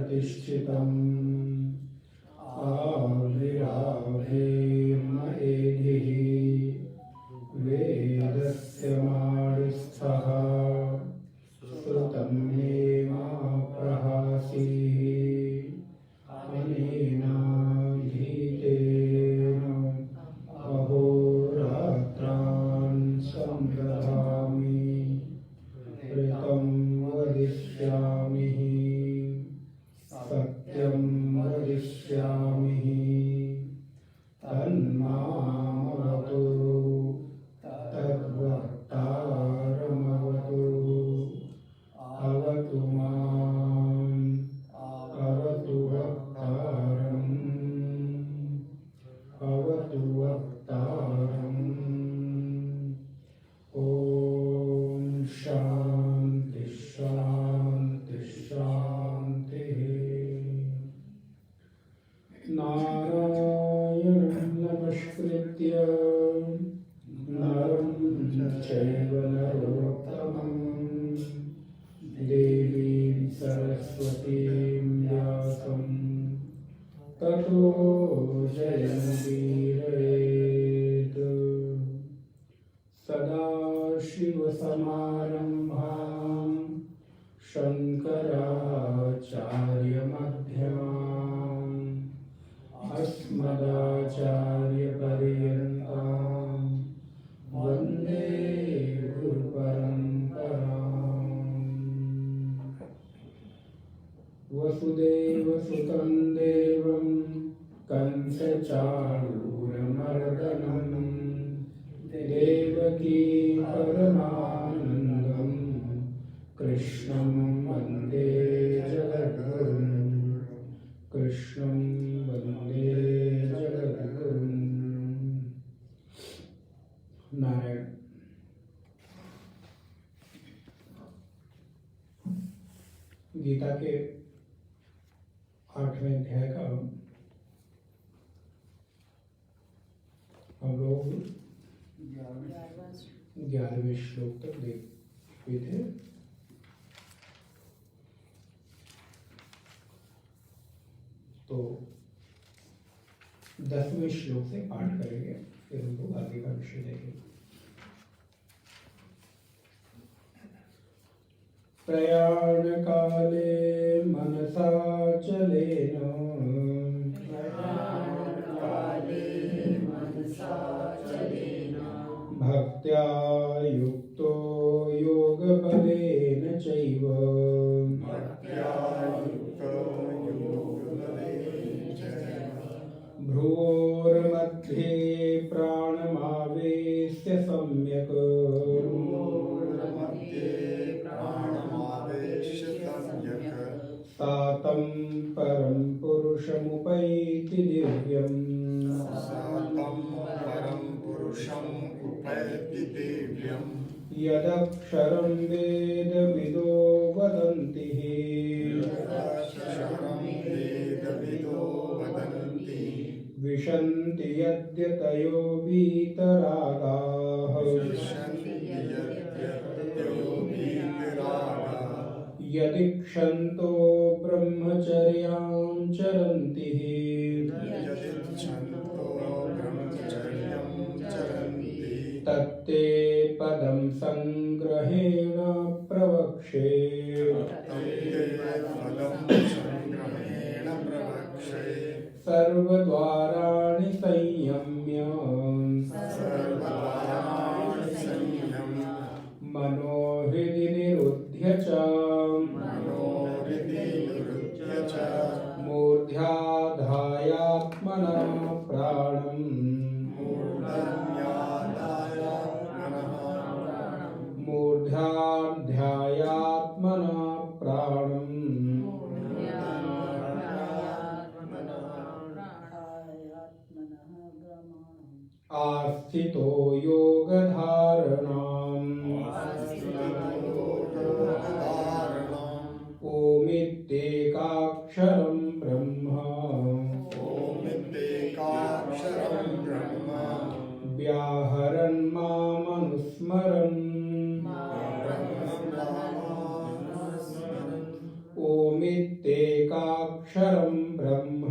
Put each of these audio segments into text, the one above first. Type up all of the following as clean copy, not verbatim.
प्रतिष्ठितम् आविरावेर्मएधिः वेदस्य माडिस्थः श्रुतं मे मा प्रहासीः अनेनाधीतेन अहोरात्रान् संदधामि ऋतं वदिष्यामि सत्यं वदिष्यामि तन्मामवतु तद्वक्तारमवतु अवतु माम् अवतु वक्तारम् अवतु वक्तारम्। ॐ शान्ति शान्ति शान्तिः। नारायणं नमस्कृत्य नरं चैव नरोत्तमं देवीं सरस्वतीं व्यासं ततो जयमुदीरयेत्। सदाशिवसमारम्भां शङ्कराचार्यमध्यमाम् अस्मदाचार्यपर्यन्तां वन्दे गुरुपरम्पराम्। वसुदेवसुतं देवं कंसचाणूरमर्दनं देवकी परमानन्दं कृष्णं वन्दे जगद्गुरुं कृष्णं वन्दे जगद्गुरुं। नारायण। गीता के 8वें अध्याय का हम लोग 11वें श्लोक तक देख चुके थे। तो 10वें श्लोक से पाठ करेंगे, फिर हम लोग आगे का विषय देखेंगे। प्रयाण काले मनसा चलेन भक्त्या युक्तो योगबलेन चैव भ्रुवोर्मध्ये प्राणमावेश्य सम्यक् सातं परं पुरुषमुपैति दिव्यम्। यदक्षरं वेदविदो वदन्ति विशन्ति यद्यतयो वीतरागाः। यदीक्षन्तो ब्रह्मचर्यां चरन्ति तत्ते पदं संग्रहेण प्रवक्षे। सर्वद्वाराणि संयम्य मनोहृदि निरुध्य च मूर्ध्याधायात्मना प्राणम् मूर्ध्याध्यायात्मना प्राणम् आस्थितो योगधारणाम् ओमित्येकाक्षरं ब्रह्म व्याहरन् मामनुस्मरन्। ॐ ओमित्येकाक्षरं ब्रह्म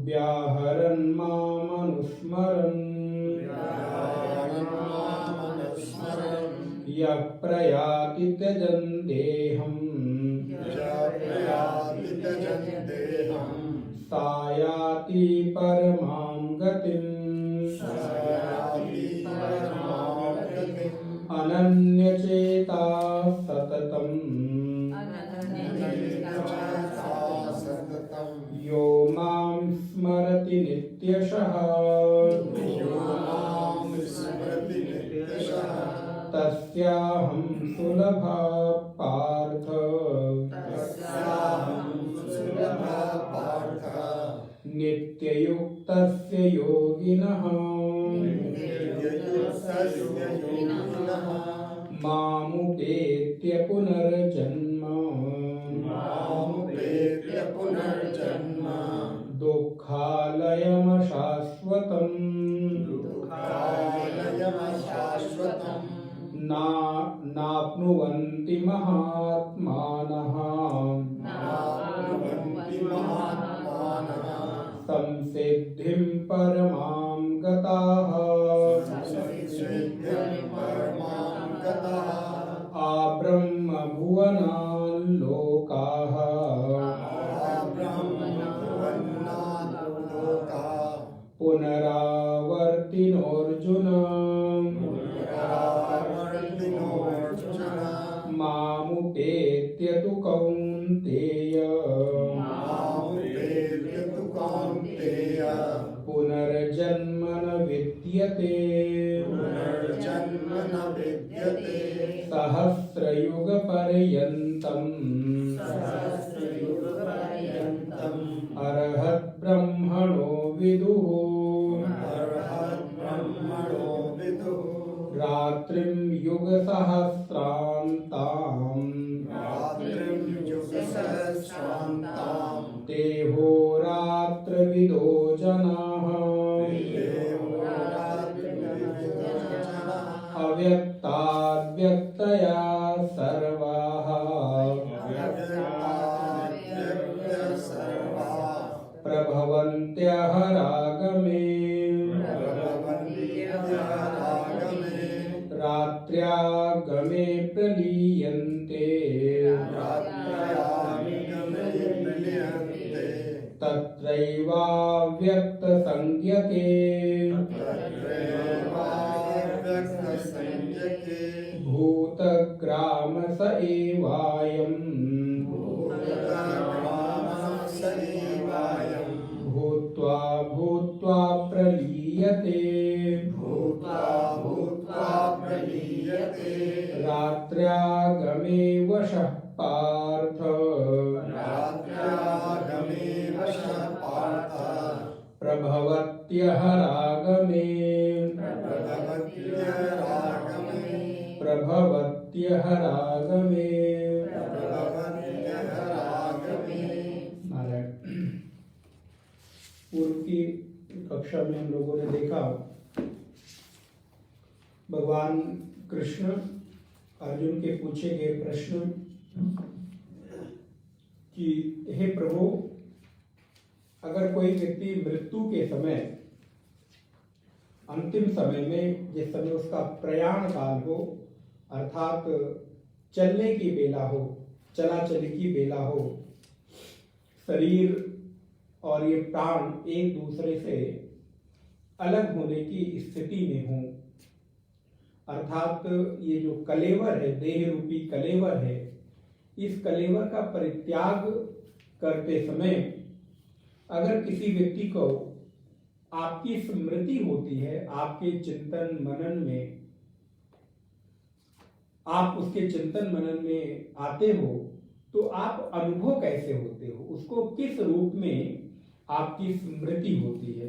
व्याहरन् मामनुस्मरन् यः प्रयाति त्यजन् देहम् सायाति परमां गतिम् अनन्यचेता सततम् यो मां स्मरति नित्यशः तस्याहं सुलभः पार्थ नित्ययुक्तस्य योगिनः मामुपेत्य पुनर्जन्म दुःखालयमशाश्वतम् नाप्नुवन्ति महात्मानः संसिद्धिं परमां गताः आब्रह्मभुवनान् लोकाः पुनरावर्तिनोऽर्जुन मामुपेत्य तु कौन्तेय पुनर्जन्म न विद्यते सहस्रयुगपर्यन्तम् अर्हद्ब्रह्मणो विदुः रात्रिं युगसहस्रान्ताम् ते होरात्रविदो जनाः अव्यक्ताद्व्यक्तया सर्वाः प्रभवन्त्यः रागमे रात्र्यागमे प्रलीयन्ते तत्रैवाव्यक्तसंज्ञके भूतग्राम स एवायम् भूत्वा भूत्वा प्रलीयते रात्र्यागमे वशः पार्थ प्रभवत्यः रागमे प्रभवत्यः रागमे। पूर्व की कक्षा में हम लोगों ने देखा भगवान कृष्ण अर्जुन के पूछे गए प्रश्न कि हे प्रभु, अगर कोई व्यक्ति मृत्यु के समय अंतिम समय में जिस समय उसका प्रयाण काल हो अर्थात चलने की बेला हो, चला चली की बेला हो, शरीर और ये प्राण एक दूसरे से अलग होने की स्थिति में हो, अर्थात ये जो कलेवर है, देह रूपी कलेवर है, इस कलेवर का परित्याग करते समय अगर किसी व्यक्ति को आपकी स्मृति होती है, आपके चिंतन मनन में, आप उसके चिंतन मनन में आते हो, तो आप अनुभव कैसे होते हो, उसको किस रूप में आपकी स्मृति होती है,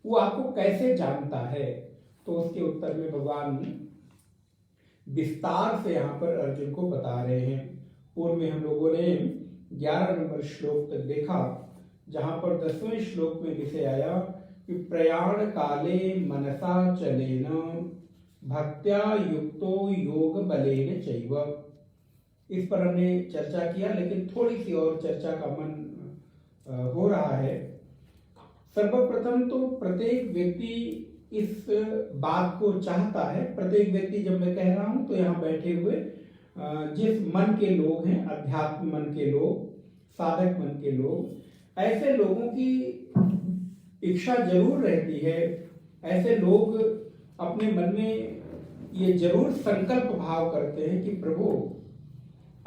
वो आपको कैसे जानता है। तो उसके उत्तर में भगवान विस्तार से यहाँ पर अर्जुन को बता रहे हैं। पूर्व में हम लोगों ने 11 नंबर श्लोक तक देखा, जहां पर 10वें श्लोक में विषय आया कि प्रयाण काले मनसा चलेन भक्त्या युक्तो योग बलेन चैव। इस पर हमने चर्चा किया, लेकिन थोड़ी सी और चर्चा का मन हो रहा है। सर्वप्रथम तो प्रत्येक व्यक्ति इस बात को चाहता है। प्रत्येक व्यक्ति, जब मैं कह रहा हूं तो यहाँ बैठे हुए जिस मन के लोग हैं, अध्यात्म मन के लोग, साधक मन के लोग, ऐसे लोगों की इच्छा जरूर रहती है। ऐसे लोग अपने मन में ये जरूर संकल्प भाव करते हैं कि प्रभु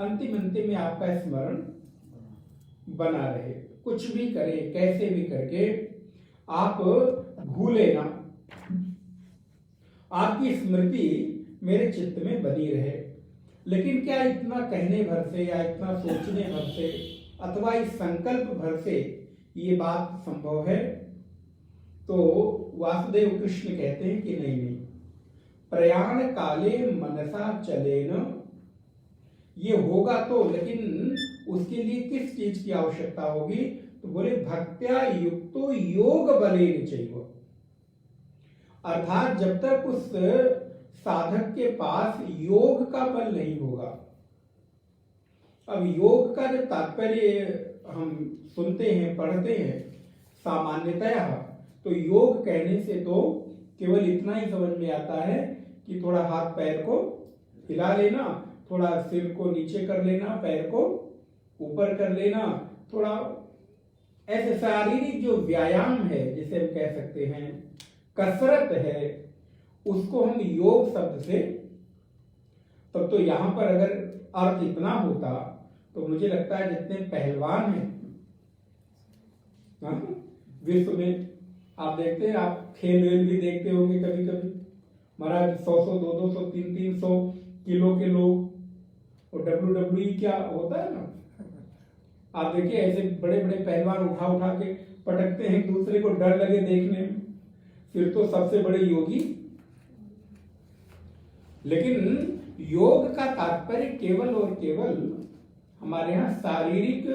अंतिम अंतिम में आपका स्मरण बना रहे, कुछ भी करे, कैसे भी करके आप भूले ना, आपकी स्मृति मेरे चित्त में बनी रहे। लेकिन क्या इतना कहने भर से या इतना सोचने भर से अथवा इस संकल्प भर से ये बात संभव है? तो वासुदेव कृष्ण कहते हैं कि नहीं नहीं, प्रयाण काले मनसा चले न। ये होगा तो, लेकिन उसके लिए किस चीज की आवश्यकता होगी? तो बोले भक्त्या युक्तो योग बलेन चैव। अर्थात जब तक उस साधक के पास योग का बल नहीं होगा। अब योग का जो तात्पर्य हम सुनते हैं, पढ़ते हैं सामान्यतया, तो योग कहने से तो केवल इतना ही समझ में आता है कि थोड़ा हाथ पैर को हिला लेना, थोड़ा सिर को नीचे कर लेना, पैर को ऊपर कर लेना, थोड़ा ऐसे शारीरिक जो व्यायाम है जिसे हम कह सकते हैं, कसरत है, उसको हम योग शब्द से, तब तो यहां पर अगर अर्थ इतना होता तो मुझे लगता है जितने पहलवान हैं विश्व में, आप देखते हैं, आप खेल वेल भी देखते होंगे कभी कभी, महाराज 100-100, 200, 300 किलो के लोग, और WWE क्या होता है ना, आप देखिए ऐसे बड़े बड़े पहलवान उठा उठा के पटकते हैं एक दूसरे को, डर लगे देखने में, फिर तो सबसे बड़े योगी। लेकिन योग का तात्पर्य केवल और केवल हमारे यहाँ शारीरिक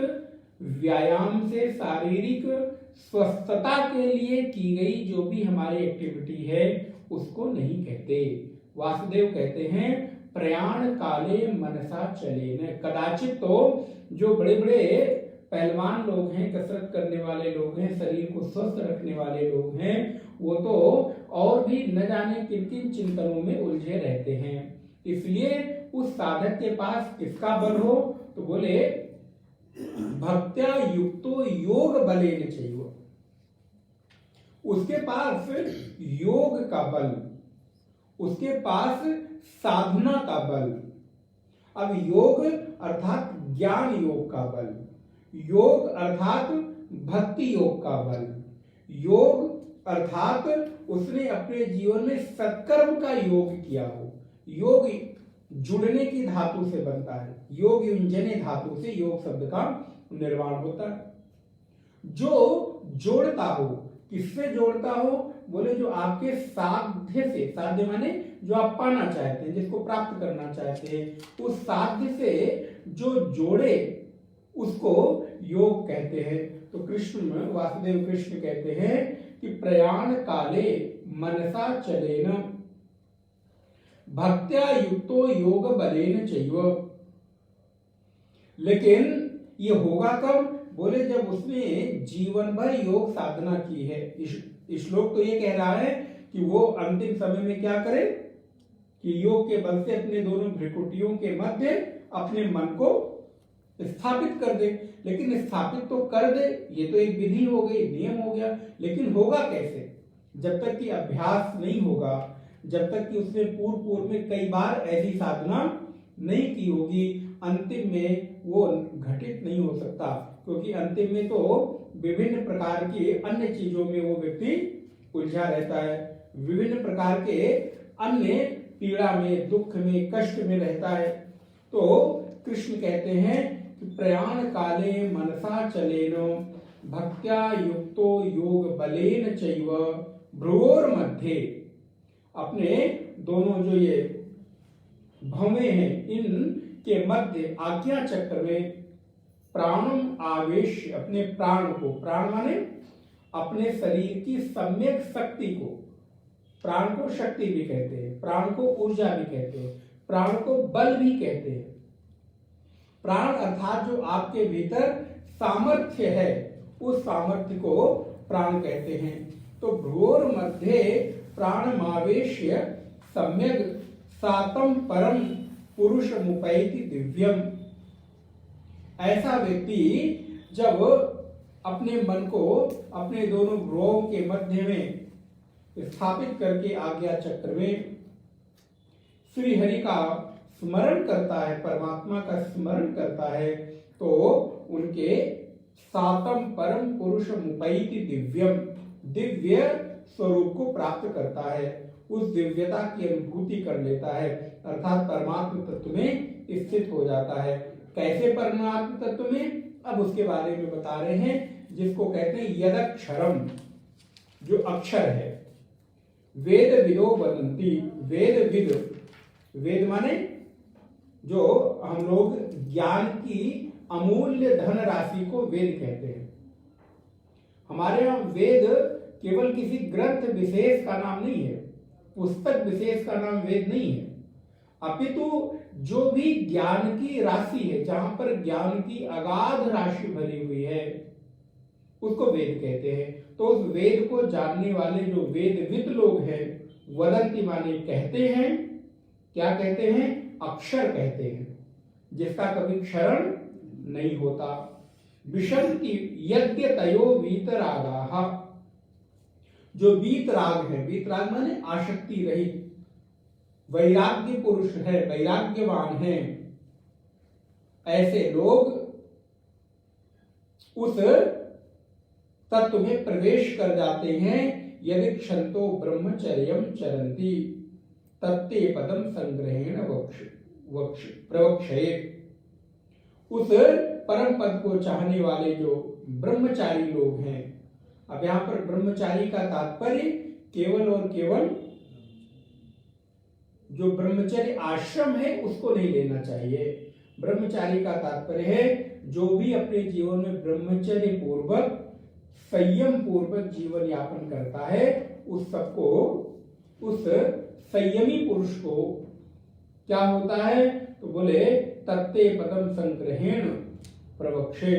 व्यायाम से, शारीरिक स्वस्थता के लिए की गई जो भी हमारी एक्टिविटी है उसको नहीं कहते। वासुदेव कहते हैं प्रयाण काले मनसा चले न। कदाचित तो जो बड़े बड़े पहलवान लोग हैं, कसरत करने वाले लोग हैं, शरीर को स्वस्थ रखने वाले लोग हैं, वो तो और भी न जाने किन किन चिंतनों में उलझे रहते हैं। इसलिए उस साधक के पास किसका बल हो? तो बोले भक्त्या युक्तो योग बलेन चाहिए, उसके पास योग का बल, उसके पास साधना का बल। अब योग अर्थात ज्ञान योग का बल, योग अर्थात भक्ति योग का बल, योग अर्थात उसने अपने जीवन में सत्कर्म का योग किया हो। योग जुड़ने की धातु से बनता है, योग युंजने धातु से योग शब्द का निर्माण होता है। जो जोड़ता हो, किससे जोड़ता हो? बोले जो आपके साध्य से, साध्य माने जो आप पाना चाहते हैं, जिसको प्राप्त करना चाहते हैं, उस साध्य से जो जोड़े उसको योग कहते हैं। तो कृष्ण, वासुदेव कृष्ण कहते हैं कि प्रयाण काले मनसा चलेन भक्त्या युक्तो योग बलेन चैव। लेकिन ये होगा कब? बोले जब उसने जीवन भर योग साधना की है। श्लोक तो ये कह रहा है कि वो अंतिम समय में क्या करे कि योग के बल से अपने दोनों भ्रिकुटियों के मध्य अपने मन को स्थापित कर दे। लेकिन स्थापित तो कर दे, ये तो एक विधि हो गई, नियम हो गया, लेकिन होगा कैसे? जब तक कि अभ्यास नहीं होगा, जब तक कि उसने पूर्व में कई बार ऐसी साधना नहीं की होगी, अंतिम में वो घटित नहीं हो सकता। क्योंकि अंतिम में तो विभिन्न प्रकार की अन्य चीजों में वो व्यक्ति उलझा रहता है, विभिन्न प्रकार के अन्य पीड़ा में, दुख में, कष्ट में रहता है। तो कृष्ण कहते हैं कि प्रयाण काले मनसा चलेनो भक्त्या युक्तो योग बलेन चैव भ्रुवोर मध्य। अपने दोनों जो ये भवें हैं, इन के मध्य आज्ञा चक्र में प्राणम आवेश, अपने प्राण को, प्राण माने अपने शरीर की सम्यक शक्ति को, प्राण को शक्ति भी कहते हैं, प्राण को ऊर्जा भी कहते हैं, प्राण को बल भी कहते हैं। प्राण अर्थात जो आपके भीतर सामर्थ्य है, उस सामर्थ्य को प्राण कहते हैं। तो भ्रूर मध्य प्राणमावेश्य सम्यक सातम परम पुरुष मुपैति दिव्यम। ऐसा व्यक्ति जब अपने मन को अपने दोनों भ्रुओं के मध्य में स्थापित करके आज्ञा चक्र में श्री हरि का स्मरण करता है, परमात्मा का स्मरण करता है, तो उनके सातम परम पुरुष मुपैति दिव्यम, दिव्य स्वरूप को प्राप्त करता है, उस दिव्यता की अनुभूति कर लेता है, अर्थात परमात्म तत्व में स्थित हो जाता है। कैसे परमात्म तत्व में, अब उसके बारे में बता रहे हैं, जिसको कहते हैं यदक्षरम, जो अक्षर है। वेद विदो वदंती, वेद विद, वेद माने जो हम लोग ज्ञान की अमूल्य धन राशि को वेद कहते हैं। हमारे यहाँ वेद केवल किसी ग्रंथ विशेष का नाम नहीं है, पुस्तक विशेष का नाम वेद नहीं है, अपितु जो भी ज्ञान की राशि है, जहां पर ज्ञान की अगाध राशि भरी हुई है, उसको वेद कहते हैं। तो उस वेद को जानने वाले जो वेदविद लोग हैं, वदंती माने कहते हैं, क्या कहते हैं? अक्षर कहते हैं, जिसका कभी क्षरण नहीं होता। विशंति यद्यतयो वीतरागाः, जो वीतराग है, वीतराग माने आसक्ति रहित, वैराग्य पुरुष है, वैराग्यवान है, ऐसे लोग उस तत्व में प्रवेश कर जाते हैं। यदि क्षंतो ब्रह्मचर्यम चरंती तत्ते पदम संग्रहेण प्रवक्षयेत्। उस परम पद को चाहने वाले जो ब्रह्मचारी लोग हैं, अब यहां पर ब्रह्मचारी का तात्पर्य केवल और केवल जो ब्रह्मचर्य आश्रम है उसको नहीं लेना चाहिए। ब्रह्मचारी का तात्पर्य है जो भी अपने जीवन में ब्रह्मचर्य पूर्वक, संयम पूर्वक जीवन यापन करता है, उस सबको, उस संयमी पुरुष को क्या होता है? तो बोले तत्ते पदम संग्रहेण प्रवक्षे।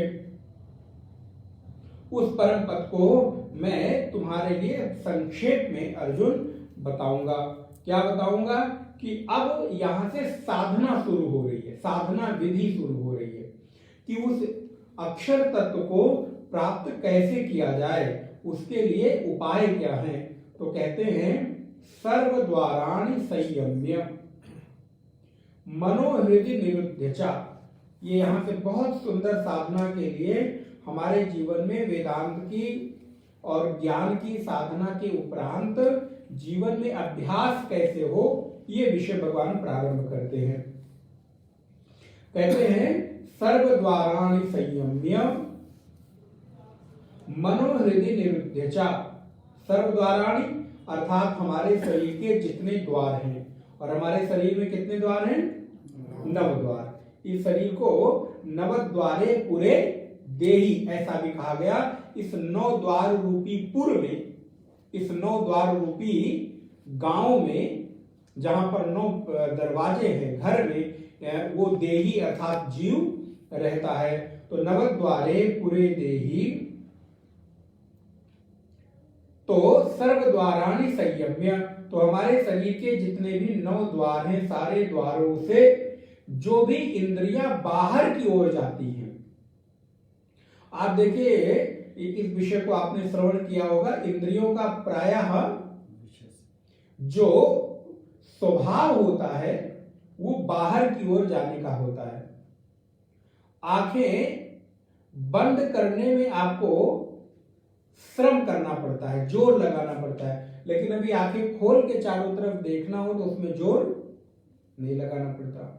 उस परम पद को मैं तुम्हारे लिए संक्षेप में अर्जुन बताऊंगा। क्या बताऊंगा? कि अब यहां से साधना शुरू हो रही है, साधना विधि शुरू हो रही है कि उस अक्षर तत्व को प्राप्त कैसे किया जाए, उसके लिए उपाय क्या है। तो कहते हैं सर्व द्वाराणि संयम्य मनोहृदय निरुद्ध च। ये यहाँ से बहुत सुंदर साधना के लिए हमारे जीवन में वेदांत की और ज्ञान की साधना के उपरांत जीवन में अभ्यास कैसे हो, ये विषय भगवान प्रारंभ करते हैं। कहते हैं सर्व द्वाराणि संयम्य मनोहृदय निरुद्ध च। सर्व द्वाराणि अर्थात हमारे शरीर के जितने द्वार हैं, और हमारे शरीर में कितने द्वार हैं? 9 द्वार। इस शरीर को नवद्वारे पुरे देहि ऐसा भी कहा गया। इस 9 द्वार रूपी पुर में, इस 9 द्वार रूपी गांव में, जहां पर 9 दरवाजे हैं घर में, वो देही अर्थात जीव रहता है। तो नवद्वारे पुरे देही, तो सर्व द्वाराणि संयम्य, तो हमारे शरीर के जितने भी 9 द्वार हैं, सारे द्वारों से जो भी इंद्रियां बाहर की ओर जाती हैं। आप देखिए, इस विषय को आपने श्रवण किया होगा, इंद्रियों का प्रायः जो स्वभाव होता है वो बाहर की ओर जाने का होता है। आंखें बंद करने में आपको श्रम करना पड़ता है, जोर लगाना पड़ता है, लेकिन अभी आंखें खोल के चारों तरफ देखना हो तो उसमें जोर नहीं लगाना पड़ता।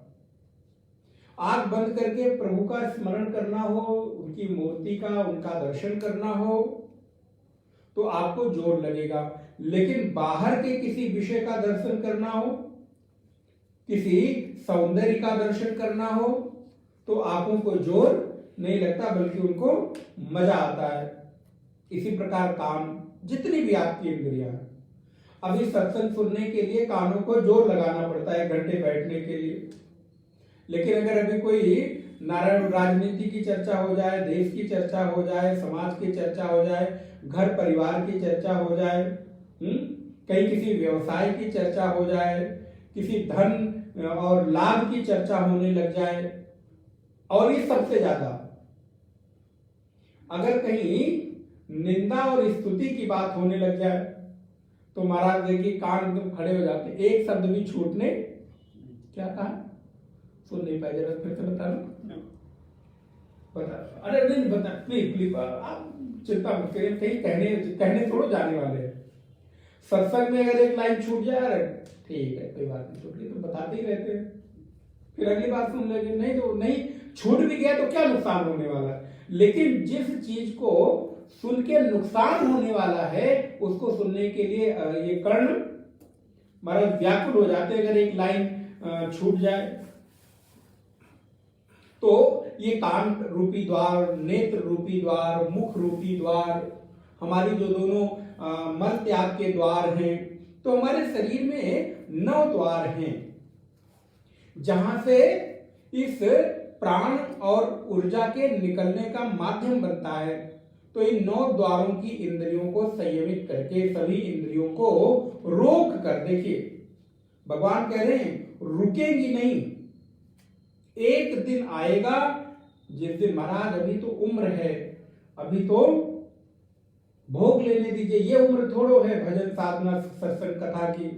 आंख बंद करके प्रभु का स्मरण करना हो, उनकी मूर्ति का, उनका दर्शन करना हो, तो आपको जोर लगेगा। लेकिन बाहर के किसी विषय का दर्शन करना हो, किसी सौंदर्य का दर्शन करना हो, तो आंखों को जोर नहीं लगता, बल्कि उनको मजा आता है। इसी प्रकार कान, जितनी भी आपकी इंद्रियां हैं। अभी सत्संग सुनने के लिए कानों को जोर लगाना पड़ता है 1 घंटे बैठने के लिए। लेकिन अगर अभी कोई नारायण राजनीति की चर्चा हो जाए, देश की चर्चा हो जाए, समाज की चर्चा हो जाए, घर परिवार की चर्चा हो जाए, कहीं किसी व्यवसाय की चर्चा हो जाए, किसी धन और लाभ की चर्चा होने लग जाए, और ये सबसे ज्यादा अगर कहीं निंदा और स्तुति की बात होने लग जाए तो महाराज देखिए कान एकदम खड़े हो जाते, एक शब्द भी छूटने, क्या कहा सुन नहीं पाए, जरा फिर से बता दो, बता, अरे नहीं बता प्लीज आप चिंता मत करिए, कहीं कहने थोड़ो जाने वाले हैं। सत्संग में अगर एक लाइन छूट जाए, अरे ठीक है कोई बात नहीं, छूट गई तो बताते ही रहते हैं, फिर अगली बात सुन लेंगे, नहीं तो नहीं, छूट भी गया तो क्या नुकसान होने वाला है। लेकिन जिस चीज को सुन के नुकसान होने वाला है उसको सुनने के लिए ये कर्ण महाराज व्याकुल हो जाते अगर एक लाइन छूट जाए। तो ये कान रूपी द्वार, नेत्र रूपी द्वार, मुख रूपी द्वार, हमारी जो दोनों मल त्याग के द्वार हैं, तो हमारे शरीर में 9 द्वार हैं जहां से इस प्राण और ऊर्जा के निकलने का माध्यम बनता है। तो इन 9 द्वारों की इंद्रियों को संयमित करके सभी इंद्रियों को रोक कर, देखिए भगवान कह रहे हैं रुकेगी नहीं, एक दिन आएगा जिस दिन महाराज अभी तो उम्र है, अभी तो भोग लेने दीजिए, ये उम्र थोड़ो है भजन साधना सत्संग कथा की।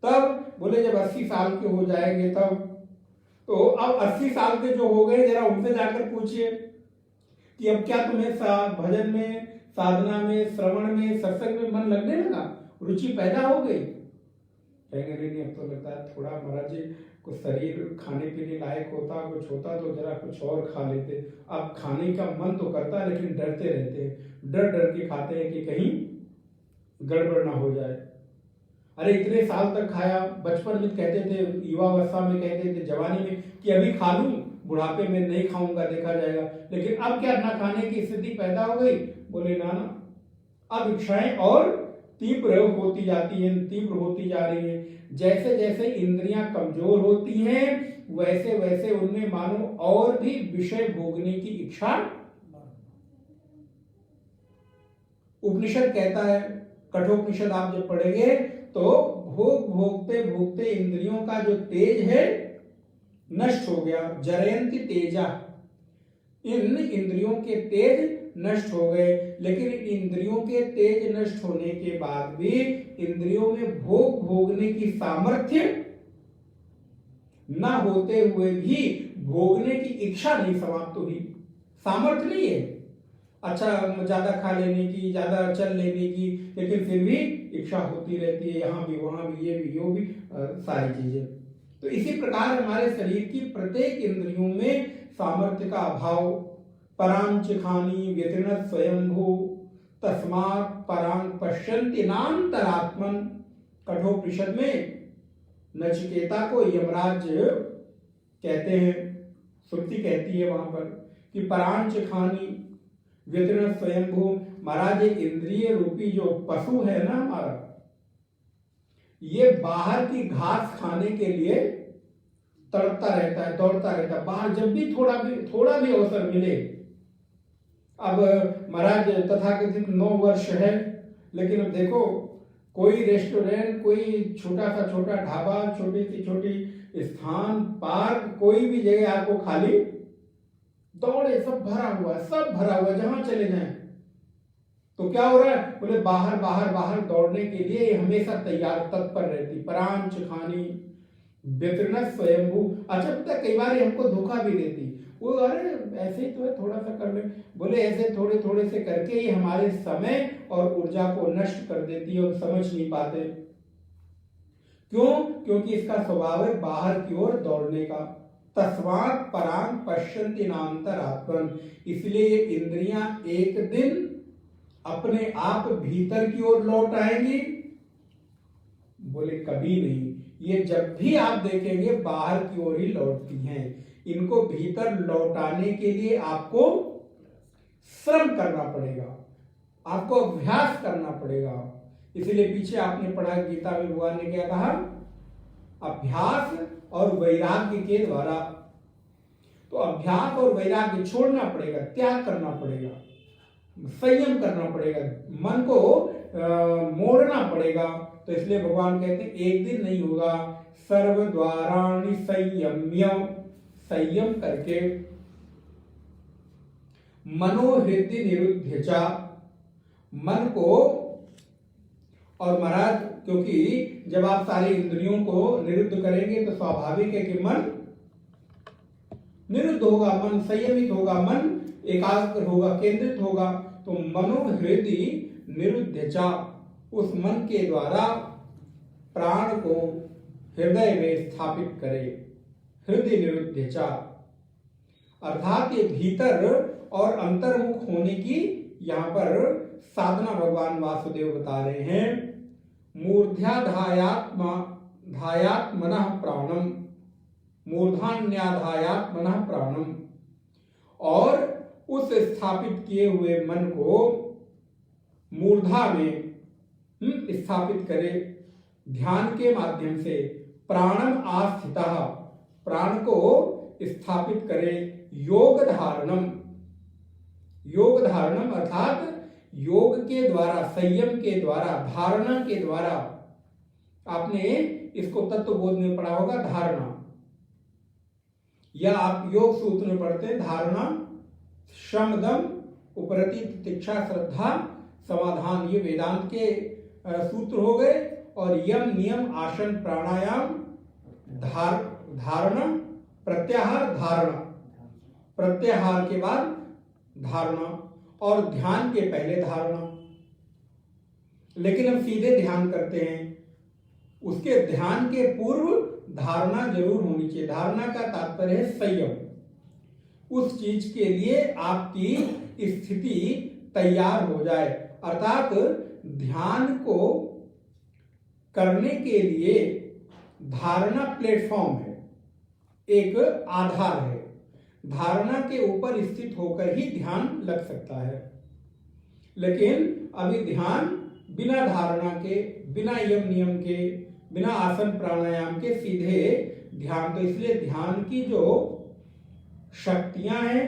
तब बोले जब 80 साल के हो जाएंगे तब, तो अब 80 साल के जो हो गए जरा उनसे जाकर पूछिए कि अब क्या तुम्हें भजन में, साधना में, श्रवण में, सत्संग में मन लगने लगा, रुचि पैदा हो गई? कहेंगे नहीं, अब तो लगता है थोड़ा महाराज जी कुछ शरीर खाने पीने लायक होता, कुछ होता तो जरा कुछ और खा लेते। अब खाने का मन तो करता है लेकिन डरते रहते हैं, डर डर के खाते हैं कि कहीं गड़बड़ ना हो जाए। अरे इतने साल तक खाया, बचपन में कहते थे, युवावस्था में कहते थे, जवानी में कि अभी खा लूं, बुढ़ापे में नहीं खाऊंगा देखा जाएगा। लेकिन अब क्या ना खाने की स्थिति पैदा हो गई? बोले ना, अब इच्छाएं और तीव्र होती जाती हैं, तीव्र होती जा रही हैं। जैसे जैसे इंद्रियां कमजोर होती हैं वैसे वैसे उनमें मानो और भी विषय भोगने की इच्छा। उपनिषद कहता है, कठोपनिषद आप जब पढ़ेंगे तो भोग भोगते भोगते इंद्रियों का जो तेज है नष्ट हो गया, जरयंती तेजा, इन इंद्रियों के तेज नष्ट हो गए। लेकिन इंद्रियों के तेज नष्ट होने के बाद भी इंद्रियों में भोग भोगने की सामर्थ्य न होते हुए भी भोगने की इच्छा नहीं समाप्त हुई, सामर्थ्य नहीं है। अच्छा ज्यादा खा लेने की, ज्यादा चल लेने की, लेकिन फिर भी इच्छा होती रहती है, यहाँ भी वहां भी, ये भी, यो भी, सारी चीजें। तो इसी प्रकार हमारे शरीर की प्रत्येक इंद्रियों में सामर्थ्य का अभाव, परांच खानी व्यतिनत स्वयंभू तस्मात् परांग पश्यन्ति नान्तरात्मन। कठोपनिषद में नचिकेता को यमराज कहते हैं, श्रुति कहती है वहां पर कि परांच खानी व्यतिनत स्वयंभू। महाराज इंद्रिय रूपी जो पशु है ना हमारा, ये बाहर की घास खाने के लिए तड़पता रहता है, दौड़ता रहता है बाहर, जब भी थोड़ा भी अवसर मिले। अब महाराज तथाकथित 9 वर्ष है, लेकिन अब देखो कोई रेस्टोरेंट, कोई छोटा ढाबा, छोटी सी छोटी स्थान, पार्क, कोई भी जगह आपको खाली दौड़े, सब भरा हुआ है, जहां चले जाएं। तो क्या हो रहा है? बोले बाहर दौड़ने के लिए हमेशा तैयार, तत्पर रहती। परांच खानी व्यतिनत स्वयंभू। अच्छा पता कई बार हमको धोखा भी देती, वो अरे ऐसे ही तो है, थोड़ा सा कर ले, बोले ऐसे थोड़े से करके ही हमारे समय और ऊर्जा को नष्ट कर देती है और समझ नहीं पाते। क्यों? क्योंकि इसका स्वभाव है बाहर की ओर दौड़ने का। तस्मात् परांग पश्यन्ति नान्तरात्मन। इसलिए ये इंद्रियां एक दिन अपने आप भीतर की ओर लौट आएंगी? बोले कभी नहीं, ये जब भी आप देखेंगे बाहर की ओर ही लौटती हैं। इनको भीतर लौटाने के लिए आपको श्रम करना पड़ेगा, आपको अभ्यास करना पड़ेगा। इसलिए पीछे आपने पढ़ा गीता में भगवान ने क्या कहा, अभ्यास और वैराग्य के द्वारा। तो अभ्यास और वैराग्य छोड़ना पड़ेगा, त्याग करना पड़ेगा, संयम करना पड़ेगा, मन को मोड़ना पड़ेगा। तो इसलिए भगवान कहते हैं एक दिन नहीं होगा, सर्व द्वाराणि संयम्य, संयम करके मनोहृदय निरुद्ध चा, मन को। और महाराज क्योंकि जब आप सारी इंद्रियों को निरुद्ध करेंगे तो स्वाभाविक है कि मन निरुद्ध होगा, मन संयमित होगा, मन एकाग्र होगा, केंद्रित होगा। तो मनोहृदय निरुद्ध चा, उस मन के द्वारा प्राण को हृदय में स्थापित करे, हृदय निरुद्ध चा, अर्थात ये भीतर और अंतर्मुख होने की यहाँ पर साधना भगवान वासुदेव बता रहे हैं। मूर्ध्याधायात्मनः प्राणम, मूर्धान्याधायात्मनः प्राणम, और उस स्थापित किए हुए मन को मूर्धा में स्थापित करे, ध्यान के माध्यम से। प्राणम आस्थितः, प्राण को स्थापित करे। योग धारणम, योग धारणम अर्थात योग के द्वारा, संयम के द्वारा, धारणा के द्वारा। आपने इसको तत्वबोध में पढ़ा होगा, धारणा, या आप योग सूत्र में पढ़ते हैं धारणा, श्रम दम उपरति तितिक्षा श्रद्धा समाधान, ये वेदांत के सूत्र हो गए। और यम नियम आसन प्राणायाम धारणा प्रत्याहार, धारणा प्रत्याहार के बाद धारणा, और ध्यान के पहले धारणा। लेकिन हम सीधे ध्यान करते हैं, उसके ध्यान के पूर्व धारणा जरूर होनी चाहिए। धारणा का तात्पर्य है संयम। उस चीज के लिए आपकी स्थिति तैयार हो जाए, अर्थात ध्यान को करने के लिए धारणा प्लेटफॉर्म है, एक आधार है। धारणा के ऊपर स्थित होकर ही ध्यान लग सकता है। लेकिन अभी ध्यान बिना धारणा के, बिना यम नियम के, बिना आसन प्राणायाम के सीधे ध्यान। तो इसलिए ध्यान की जो शक्तियां हैं,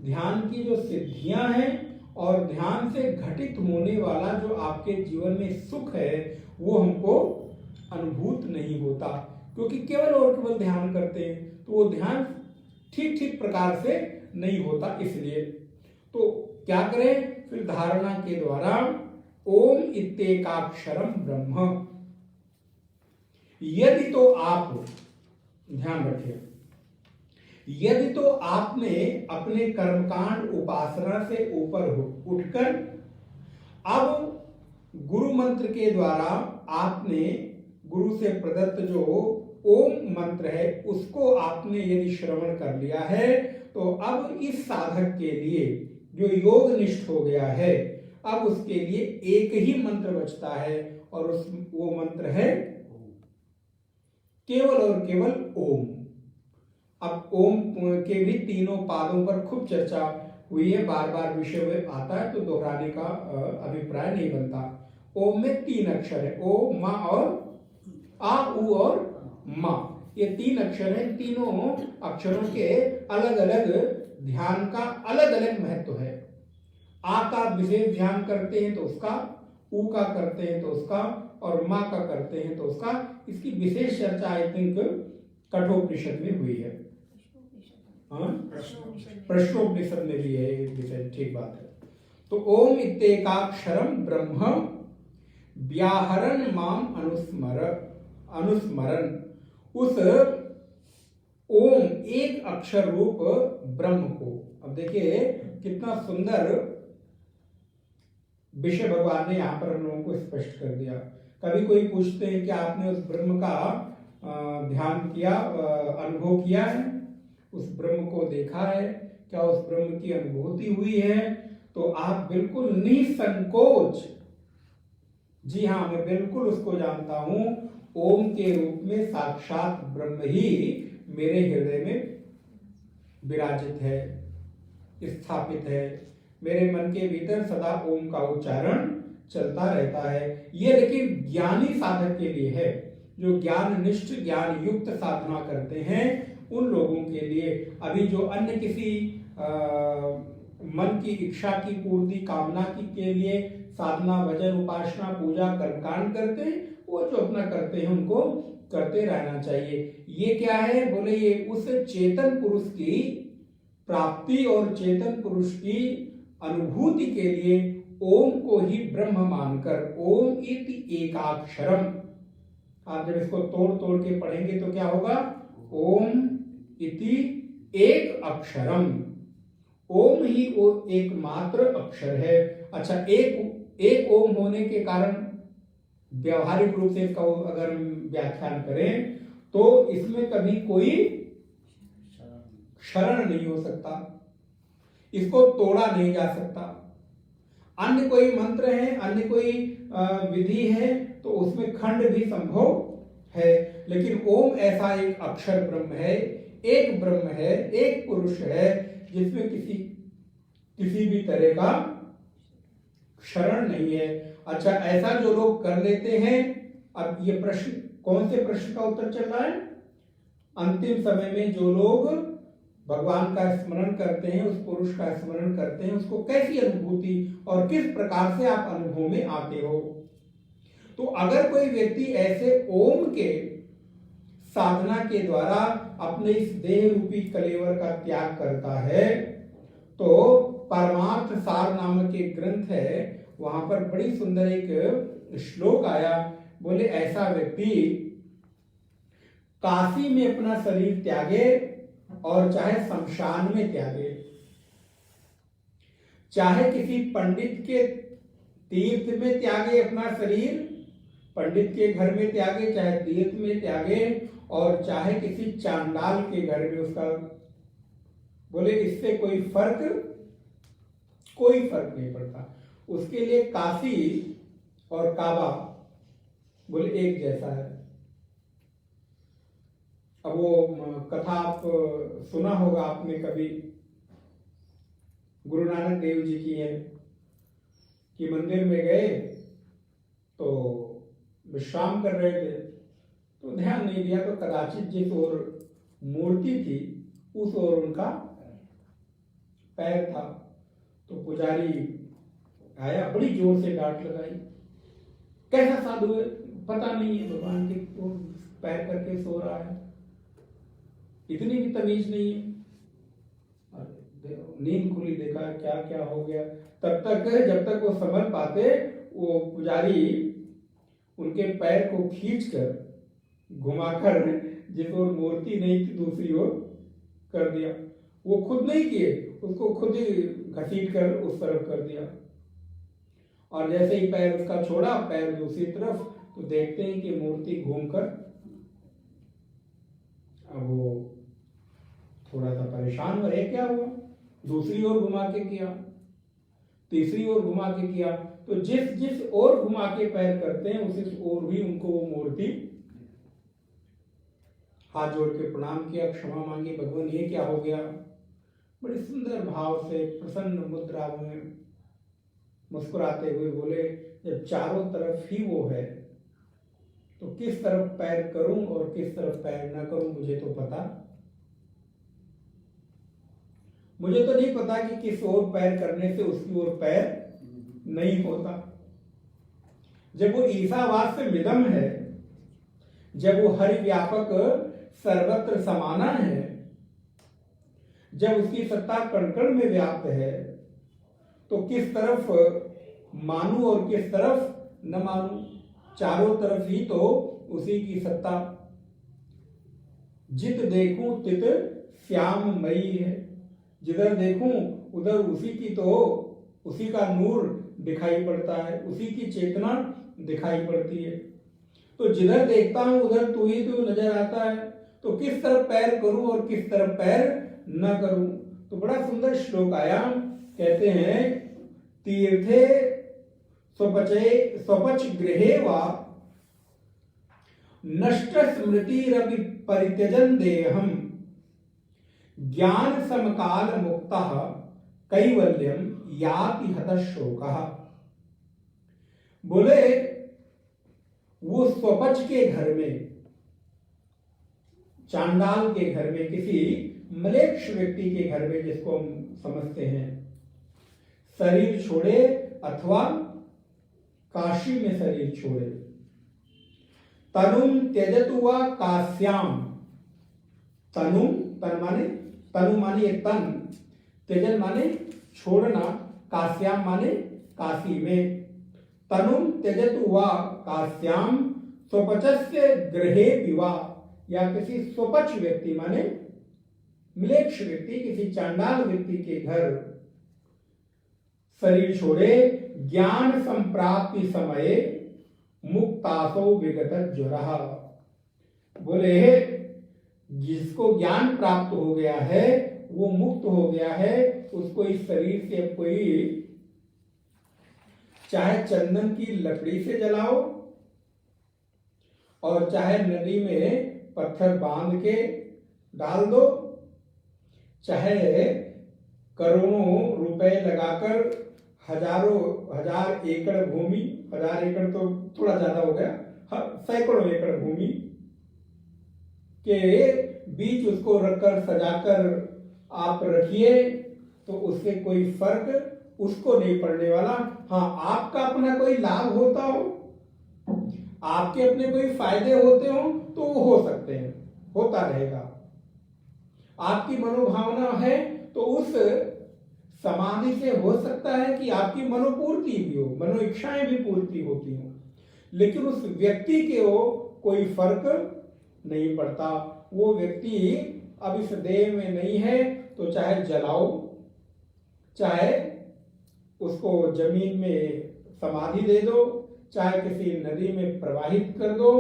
ध्यान की जो सिद्धियां हैं, और ध्यान से घटित होने वाला जो आपके जीवन में सुख है, वो हमको अनुभूत नहीं होता, क्योंकि केवल और केवल ध्यान करते हैं तो वो ध्यान ठीक ठीक प्रकार से नहीं होता। इसलिए तो क्या करें, फिर धारणा के द्वारा ओम इत्येकाक्षरम ब्रह्म। यदि तो आप ध्यान रखिए, यदि तो आपने अपने कर्मकांड उपासना से ऊपर उठकर अब गुरु मंत्र के द्वारा आपने गुरु से प्रदत्त जो ओम मंत्र है उसको आपने यदि श्रवण कर लिया है, तो अब इस साधक के लिए जो योग निष्ठ हो गया है, अब उसके लिए एक ही मंत्र बचता है, और वो मंत्र है केवल और केवल ओम। अब ओम के भी तीनों पादों पर खूब चर्चा हुई है, बार बार विषय में आता है तो दोहराने का अभिप्राय नहीं बनता। ओम में 3 अक्षर है, ओ, मा और आ, उ और मा, ये 3 अक्षर हैं। तीनों अक्षरों के अलग अलग ध्यान का अलग अलग महत्व है। आ का विशेष ध्यान करते हैं तो उसका, उ का करते हैं तो उसका, और मा का करते हैं तो उसका। इसकी विशेष चर्चा आई थिंक कठोपनिषद में हुई है, प्रश्नोपनिषद में भी है ये विषय, ठीक बात है। तो ओम इत्येकाक्षरम ब्रह्म व्याहरण माम अनुस्मरण, उस ओम एक अक्षर रूप ब्रह्म को। अब देखिए कितना सुंदर विषय भगवान ने यहाँ पर हम लोगों को स्पष्ट कर दिया। कभी कोई पूछते हैं कि आपने उस ब्रह्म का ध्यान किया, अनुभव किया है, उस ब्रह्म को देखा है, क्या उस ब्रह्म की अनुभूति हुई है? तो आप बिल्कुल निसंकोच, जी हाँ मैं बिल्कुल उसको जानता हूं, ओम के रूप में साक्षात ब्रह्म ही मेरे हृदय में विराजित है, स्थापित है। मेरे मन के भीतर सदा ओम का उच्चारण चलता रहता है। ये लेकिन ज्ञानी साधक के लिए है, जो ज्ञान निष्ठ ज्ञान युक्त साधना करते हैं उन लोगों के लिए। अभी जो अन्य किसी मन की इच्छा की पूर्ति कामना की के लिए साधना भजन उपासना पूजा कर्मकांड करते हैं, वो जो अपना करते हैं उनको करते रहना चाहिए। ये क्या है बोले, ये उस चेतन पुरुष की प्राप्ति और चेतन पुरुष की अनुभूति के लिए ओम को ही ब्रह्म मानकर, ओम इति एकाक्षरम, आप जब इसको तोड़ तोड़ के पढ़ेंगे तो क्या होगा, ओम इति एक अक्षरम, ओम ही वो एकमात्र अक्षर है। अच्छा, एक ओम होने के कारण व्यवहारिक रूप से इसका अगर व्याख्यान करें तो इसमें कभी कोई क्षरण नहीं हो सकता, इसको तोड़ा नहीं जा सकता। अन्य कोई मंत्र है, अन्य कोई विधि है तो उसमें खंड भी संभव है, लेकिन ओम ऐसा एक अक्षर ब्रह्म है, एक ब्रह्म है, एक पुरुष है जिसमें किसी भी तरह का क्षरण नहीं है। अच्छा, ऐसा जो लोग कर लेते हैं, अब ये प्रश्न कौन से प्रश्न का उत्तर चल रहा है, अंतिम समय में जो लोग भगवान का स्मरण करते हैं, उस पुरुष का स्मरण करते हैं, उसको कैसी अनुभूति और किस प्रकार से आप अनुभव में आते हो। तो अगर कोई व्यक्ति ऐसे ओम के साधना के द्वारा अपने इस देह रूपी कलेवर का त्याग करता है, तो परमार्थ सार नामक एक ग्रंथ है, वहां पर बड़ी सुंदर एक श्लोक आया, बोले ऐसा व्यक्ति काशी में अपना शरीर त्यागे और चाहे शमशान में त्यागे, चाहे किसी पंडित के तीर्थ में त्यागे अपना शरीर, पंडित के घर में त्यागे, चाहे तीर्थ में त्यागे, और चाहे किसी चांडाल के घर में उसका, बोले इससे कोई फर्क नहीं पड़ता, उसके लिए काशी और काबा बोले एक जैसा है। अब वो कथा आप सुना होगा आपने कभी, गुरु नानक देव जी की है कि मंदिर में गए तो विश्राम कर रहे थे, तो ध्यान नहीं दिया तो कदाचित जिस ओर मूर्ति थी उस ओर उनका पैर था, तो पुजारी आया, बड़ी जोर से डांट लगाई, कैसा साधु है, पता नहीं है भगवान के पैर करके सो रहा है, इतनी भी तमीज नहीं है। नींद खुली, देखा क्या क्या हो गया, तब तक जब तक वो समझ पाते, वो पुजारी उनके पैर को खींचकर घुमाकर जिस ओर मूर्ति नहीं थी दूसरी ओर कर दिया। वो खुद नहीं किए, उसको खुद ही घसीट कर उस तरफ कर दिया, और जैसे ही पैर उसका छोड़ा, पैर दूसरी तरफ, तो देखते हैं कि मूर्ति घूमकर, अब वो थोड़ा सा परेशान हुए, क्या हुआ, दूसरी ओर घुमा के किया, तीसरी ओर घुमा के किया, तो जिस ओर घुमा के पैर करते हैं उसी ओर भी उनको वो मूर्ति, हाथ जोड़ के प्रणाम किया, क्षमा मांगी, भगवान ये क्या हो गया, बड़े सुंदर भाव से प्रसन्न मुद्रा में मुस्कुराते हुए बोले, जब चारों तरफ ही वो है तो किस तरफ पैर करूं और किस तरफ पैर ना करूं मुझे तो नहीं पता कि किस ओर पैर करने से उसकी ओर पैर नहीं होता। जब वो ईसावास से मिदम है, जब वो हरि व्यापक सर्वत्र समाना है, जब उसकी सत्ता कण कण में व्याप्त है, तो किस तरफ मानूं और किस तरफ न मानूं, चारों तरफ ही तो उसी की सत्ता। जित देखूं तित श्याममयी है, जिधर देखूं उधर उसी का नूर दिखाई पड़ता है, उसी की चेतना दिखाई पड़ती है। तो जिधर देखता हूं उधर तू ही तू नजर आता है, तो किस तरफ पैर करूं और किस तरफ पैर न करूं। तो बड़ा सुंदर श्लोक आया, कहते हैं, तीर्थे स्वपच गृहे वा नष्ट स्मृतिरपि परित्यजन देहम ज्ञान समकाल मुक्तः कैवल्यम याति हतः शोकः। बोले वो स्वपच के घर में, चांडाल के घर में, किसी म्लेच्छ व्यक्ति के घर में, जिसको हम समझते हैं, शरीर छोड़े अथवा काशी में शरीर छोड़े। तनुम त्यजतु वा काश्याम, तनु, तनु माने तन, त्यजन माने छोड़ना, काश्याम माने काशी में। तनुम त्यजतु वा काश्याम स्वपचस्य गृहे विवाह, या किसी स्वपच व्यक्ति माने म्लेच्छ व्यक्ति, किसी चांडाल व्यक्ति के घर शरीर छोड़े। ज्ञान संप्राप्ति समय मुक्तासो विगत ज्वरः, बोले जिसको ज्ञान प्राप्त हो गया है, वो मुक्त हो गया है, उसको इस शरीर से अब कोई चाहे चंदन की लकड़ी से जलाओ और चाहे नदी में पत्थर बांध के डाल दो, चाहे करोड़ों रुपए लगाकर हजार एकड़ भूमि, 1000 एकड़ तो थोड़ा ज्यादा हो गया, सैकड़ों एकड़ भूमि के बीच उसको रखकर सजाकर आप रखिए, तो उससे कोई फर्क उसको नहीं पड़ने वाला। हाँ, आपका अपना कोई लाभ होता हो, आपके अपने कोई फायदे होते हो तो वो हो सकते हैं, होता रहेगा। आपकी मनोभावना है तो उस समाधि से हो सकता है कि आपकी मनोपूर्ति भी हो, मनो इच्छाएं भी पूर्ति होती हो, लेकिन उस व्यक्ति के वो कोई फर्क नहीं पड़ता। वो व्यक्ति अब इस देह में नहीं है तो चाहे जलाओ, चाहे उसको जमीन में समाधि दे दो, चाहे किसी नदी में प्रवाहित कर दो,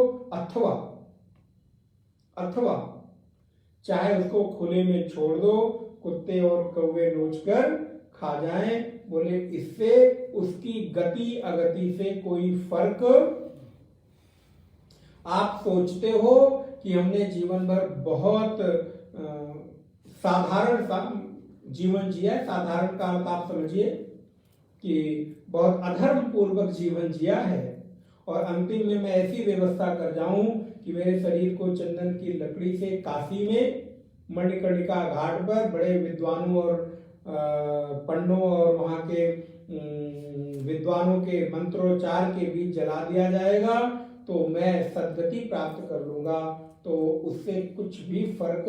अथवा चाहे उसको खुले में छोड़ दो, कुत्ते और कौवे नोचकर खा जाएं। बोले इससे उसकी गति अगति से कोई फर्क, आप सोचते हो कि हमने जीवन भर बहुत साधारण सा जीवन जिया, साधारण का अर्थ आप समझिए कि बहुत अधर्म पूर्वक जीवन जिया है, और अंतिम में मैं ऐसी व्यवस्था कर जाऊं कि मेरे शरीर को चंदन की लकड़ी से काशी में मणिकर्णिका घाट पर बड़े विद्वानों और पंडों और वहां के विद्वानों के मंत्रोच्चार के बीच जला दिया जाएगा, तो मैं सद्गति प्राप्त कर लूंगा। तो उससे कुछ भी फर्क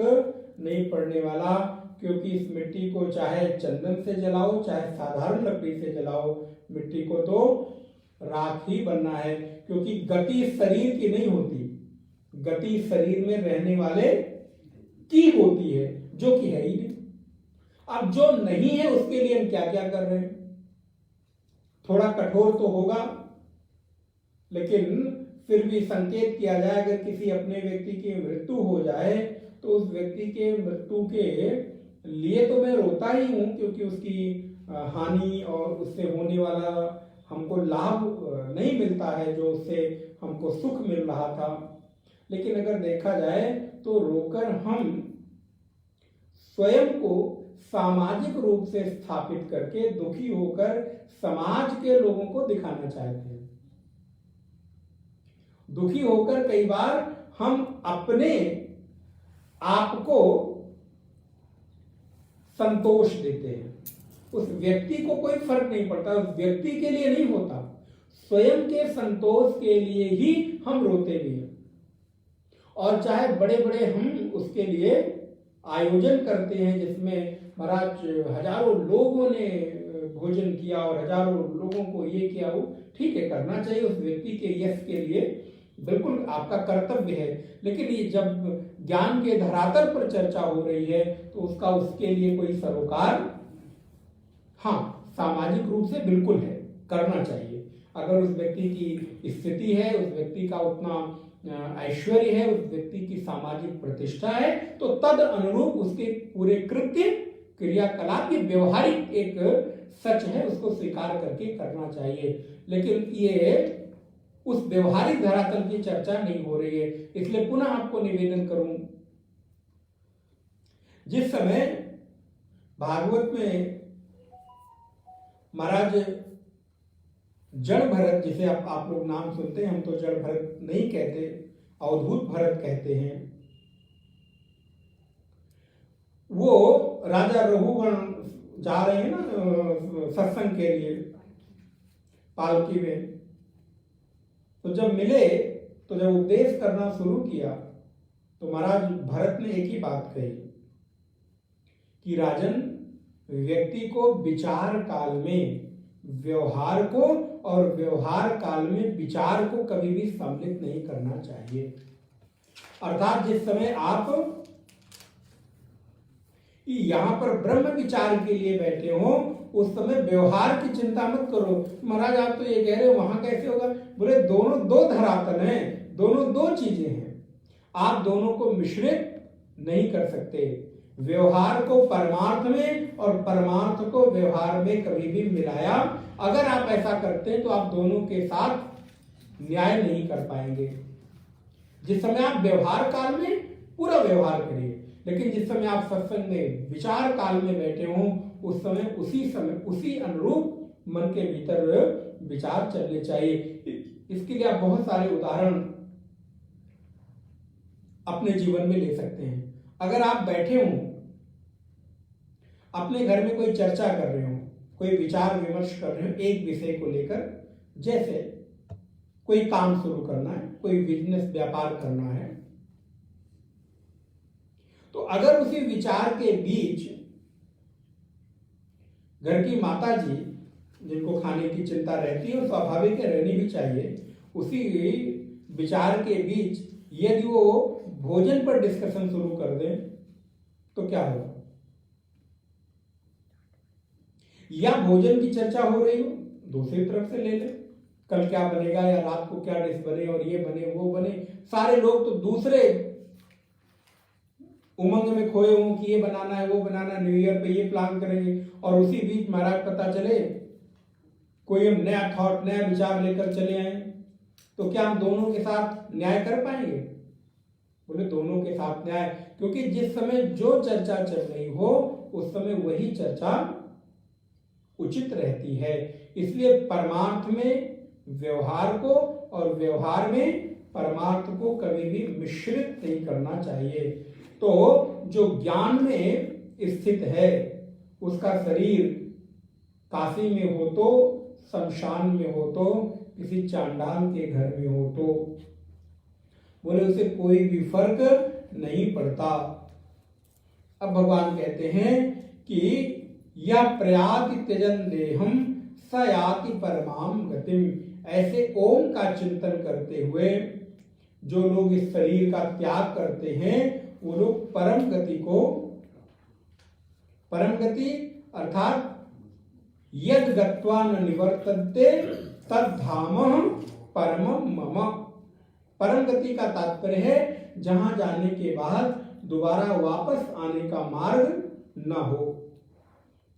नहीं पड़ने वाला, क्योंकि इस मिट्टी को चाहे चंदन से जलाओ, चाहे साधारण लकड़ी से जलाओ, मिट्टी को तो राख ही बनना है, क्योंकि गति शरीर की नहीं होती, गति शरीर में रहने वाले की होती है, जो कि है ही नहीं। अब जो नहीं है उसके लिए हम क्या क्या कर रहे हैं? थोड़ा कठोर तो होगा, लेकिन फिर भी संकेत किया जाए, अगर किसी अपने व्यक्ति की मृत्यु हो जाए तो उस व्यक्ति के मृत्यु के लिए तो मैं रोता ही हूं, क्योंकि उसकी हानि और उससे होने वाला हमको लाभ नहीं मिलता है जो उससे हमको सुख मिल रहा था। लेकिन अगर देखा जाए तो रोकर हम स्वयं को सामाजिक रूप से स्थापित करके दुखी होकर समाज के लोगों को दिखाना चाहते हैं। दुखी होकर कई बार हम अपने आप को संतोष देते हैं, उस व्यक्ति को कोई फर्क नहीं पड़ता, उस व्यक्ति के लिए नहीं होता, स्वयं के संतोष के लिए ही हम रोते भी हैं। और चाहे बड़े बड़े हम उसके लिए आयोजन करते हैं जिसमें महाराज हजारों लोगों ने भोजन किया और हजारों लोगों को ये किया, वो ठीक है, करना चाहिए, उस व्यक्ति के यश के लिए बिल्कुल आपका कर्तव्य है। लेकिन ये जब ज्ञान के धरातल पर चर्चा हो रही है तो उसका उसके लिए कोई सरोकार, हाँ, सामाजिक रूप से बिल्कुल है, करना चाहिए। अगर उस व्यक्ति की स्थिति है, उस व्यक्ति का उतना ऐश्वर्य है, उस व्यक्ति की सामाजिक प्रतिष्ठा है, तो तद अनुरूप उसके पूरे कृत्य क्रियाकलाप ये व्यवहारिक एक सच है, उसको स्वीकार करके करना चाहिए। लेकिन ये उस व्यवहारिक धरातल की चर्चा नहीं हो रही है। इसलिए पुनः आपको निवेदन करूं, जिस समय भागवत में महाराज जड़ भरत, जिसे आप लोग नाम सुनते हैं, हम तो जड़ भरत नहीं कहते, अवधूत भरत कहते हैं, वो राजा रघुगण जा रहे हैं ना सत्संग के लिए पालकी में, तो जब मिले, तो जब उपदेश करना शुरू किया, तो महाराज भरत ने एक ही बात कही कि राजन, व्यक्ति को विचार काल में व्यवहार को और व्यवहार काल में विचार को कभी भी सम्मिलित नहीं करना चाहिए। अर्थात जिस समय आप यहां पर ब्रह्म विचार के लिए बैठे हो, उस समय व्यवहार की चिंता मत करो। महाराज आप तो ये कह रहे हो वहां कैसे होगा? बोले दोनों दो धरातल हैं, दोनों दो चीजें हैं, आप दोनों को मिश्रित नहीं कर सकते। व्यवहार को परमार्थ में और परमार्थ को व्यवहार में कभी भी मिलाया अगर आप ऐसा करते हैं तो आप दोनों के साथ न्याय नहीं कर पाएंगे। जिस समय आप व्यवहार काल में पूरा व्यवहार करिए, लेकिन जिस समय आप सत्संग में विचार काल में बैठे हों, उस समय उसी अनुरूप मन के भीतर विचार चलने चाहिए। इसके लिए आप बहुत सारे उदाहरण अपने जीवन में ले सकते हैं। अगर आप बैठे हों, अपने घर में कोई चर्चा कर रहे हो, कोई विचार विमर्श कर रहे हो एक विषय को लेकर, जैसे कोई काम शुरू करना है, कोई बिजनेस व्यापार करना है, तो अगर उसी विचार के बीच घर की माता जी, जिनको खाने की चिंता रहती है और स्वाभाविक है, रहनी भी चाहिए, उसी विचार के बीच यदि वो भोजन पर डिस्कशन शुरू कर दें तो क्या होगा? या भोजन की चर्चा हो रही हो, दूसरी तरफ से ले ले, कल क्या बनेगा या रात को क्या डिश बने और ये बने वो बने, सारे लोग तो दूसरे उमंग में खोए हों कि ये बनाना है वो बनाना, न्यू ईयर पे ये प्लान करेंगे, और उसी बीच महाराज पता चले कोई हम नया थॉट, नया विचार लेकर चले आए, तो क्या हम दोनों के साथ न्याय कर पाएंगे? बोले दोनों के साथ न्याय, क्योंकि जिस समय जो चर्चा चल रही हो उस समय वही चर्चा उचित रहती है। इसलिए परमार्थ में व्यवहार को और व्यवहार में परमार्थ को कभी भी मिश्रित नहीं करना चाहिए। तो जो ज्ञान में स्थित है उसका शरीर काशी में हो तो, शमशान में हो तो, किसी चांडाल के घर में हो तो, बोले उसे कोई भी फर्क नहीं पड़ता। अब भगवान कहते हैं कि यह प्रयाति त्यजन देहम स याति परमाम गतिम। ऐसे ओम का चिंतन करते हुए जो लोग इस शरीर का त्याग करते हैं वो लोग परम गति को, परम गति अर्थात यद गत्वा न निवर्तन्ते तद धाम परमम मम। परम गति का तात्पर्य है जहां जाने के बाद दोबारा वापस आने का मार्ग न हो,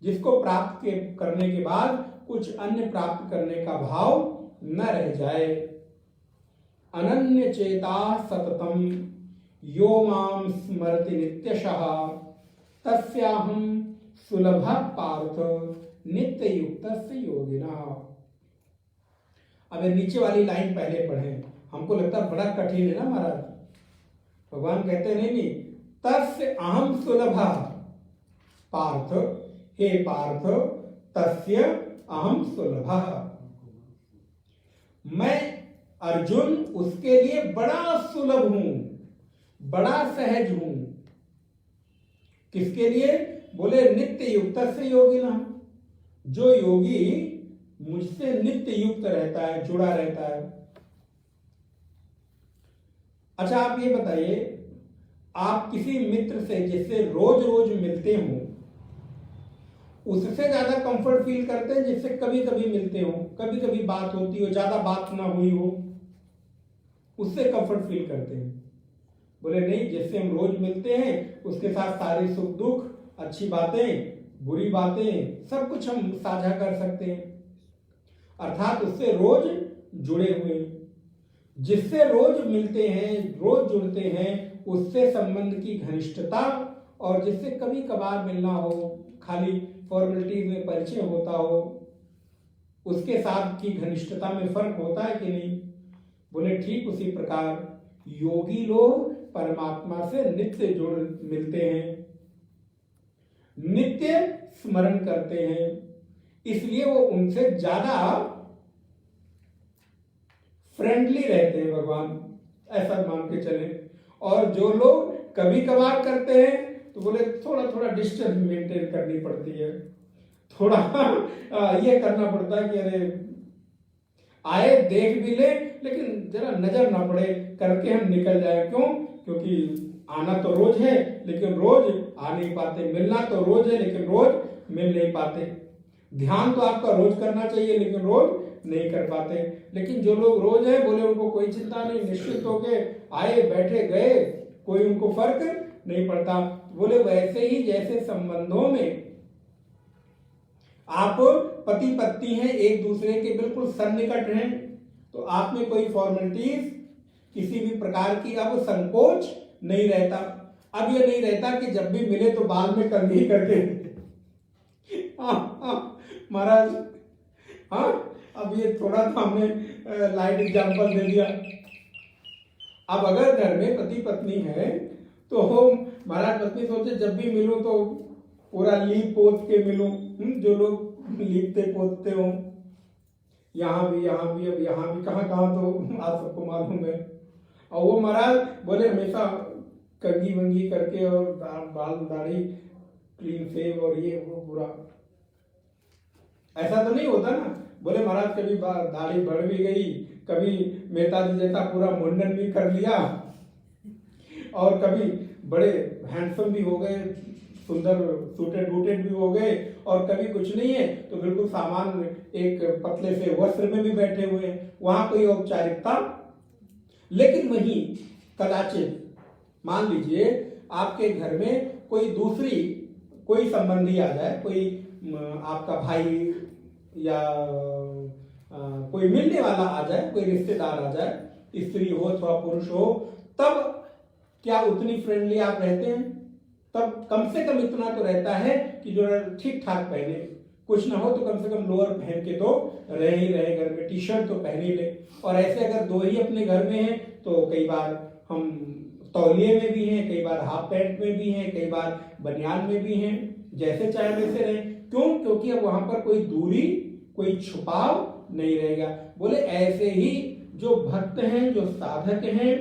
जिसको प्राप्त करने के बाद कुछ अन्य प्राप्त करने का भाव न रह जाए। अनन्य चेता सततम यो माम स्मरति नित्यशः तस्याहं सुलभः पार्थ नित्य युक्त योगिना। अब नीचे वाली लाइन पहले पढ़ें, हमको लगता है बड़ा कठिन है ना महाराज। भगवान कहते नहीं, तस्य अहम सुलभः पार्थ, हे पार्थ तस्य अहम सुलभः, मैं अर्जुन उसके लिए बड़ा सुलभ हूं, बड़ा सहज हूं। किसके लिए? बोले नित्य युक्त से योगिना, जो योगी मुझसे नित्य युक्त रहता है, जुड़ा रहता है। अच्छा आप ये बताइए, आप किसी मित्र से जिससे रोज रोज मिलते हो उससे ज्यादा कंफर्ट फील करते हैं जिससे कभी कभी मिलते हो, कभी कभी बात होती हो, ज्यादा बात ना हुई हो, उससे कंफर्ट फील करते हैं? बोले नहीं, जिससे हम रोज मिलते हैं उसके साथ सारे सुख दुख, अच्छी बातें, बुरी बातें, सब कुछ हम साझा कर सकते हैं, अर्थात उससे रोज जुड़े हुए। जिससे रोज मिलते हैं, रोज जुड़ते हैं, उससे संबंध की घनिष्ठता, और जिससे कभी कभार मिलना हो, खाली फॉर्मेलिटीज में परिचय होता हो, उसके साथ की घनिष्ठता में फर्क होता है कि नहीं? बोले ठीक उसी प्रकार योगी लोग परमात्मा से नित्य जुड़ मिलते हैं, नित्य स्मरण करते हैं, इसलिए वो उनसे ज्यादा फ्रेंडली रहते हैं भगवान, ऐसा मान के चले। और जो लोग कभी कभार करते हैं तो बोले थोड़ा थोड़ा डिस्टेंस मेंटेन करनी पड़ती है, थोड़ा ये करना पड़ता है कि अरे आए देख भी ले लेकिन जरा नजर ना पड़े करके हम निकल जाए। क्यों? क्योंकि आना तो रोज है लेकिन रोज आ नहीं पाते, मिलना तो रोज है लेकिन रोज मिल नहीं पाते, ध्यान तो आपका रोज करना चाहिए लेकिन रोज नहीं कर पाते। लेकिन जो लोग रोज हैं बोले उनको कोई चिंता नहीं, निश्चित होके आए बैठे गए, कोई उनको फर्क नहीं पड़ता। बोले वैसे ही जैसे संबंधों में आप पति पत्नी हैं, एक दूसरे के बिल्कुल सन्निकट हैं, तो आप में कोई फॉर्मेलिटीज किसी भी प्रकार की अब संकोच नहीं रहता। अब ये नहीं रहता कि जब भी मिले तो बाल में कंघी करके महाराज हाँ, अब ये थोड़ा सा हमने लाइट एग्जाम्पल दे दिया। अब अगर घर में पति पत्नी है तो महाराज पत्नी सोचे जब भी मिलूं तो पूरा लीप पोत के मिलूं, जो लोग लीपते पोतते हो, यहाँ भी अब यहाँ भी कहाँ तो आप सबको मालूम है। और वो महाराज बोले हमेशा कंघी वंगी करके और बाल दाढ़ी क्लीन शेव और ये वो पूरा, ऐसा तो नहीं होता ना। बोले महाराज कभी दाढ़ी बढ़ भी गई, कभी मेहता जी जैसा पूरा मुंडन भी कर लिया, और कभी बड़े हैंडसम भी हो गए, सुंदर सूटेड बूटेड भी हो गए, और कभी कुछ नहीं है तो बिल्कुल सामान्य एक पतले से वस्त्र में भी बैठे हुए हैं, वहां कोई औपचारिकता। लेकिन वहीं कदाचित मान लीजिए आपके घर में कोई दूसरी कोई संबंधी आ जाए, कोई आपका भाई या कोई मिलने वाला आ जाए, कोई रिश्तेदार आ जाए, स्त्री हो अथवा पुरुष हो, तब क्या उतनी फ्रेंडली आप रहते हैं? तब कम से कम इतना तो रहता है कि जो ठीक ठाक पहने, कुछ ना हो तो कम से कम लोअर पहन के तो रह ही रहे, घर में टी शर्ट तो पहन ही ले। और ऐसे अगर दो ही अपने घर में हैं तो कई बार हम तौलिए में भी हैं, कई बार हाफ पैंट में भी हैं, कई बार बनियान में भी हैं, जैसे चाहे वैसे रहे। क्यों? क्योंकि अब वहां पर कोई दूरी, कोई छुपाव नहीं रहेगा। बोले ऐसे ही जो भक्त हैं, जो साधक हैं,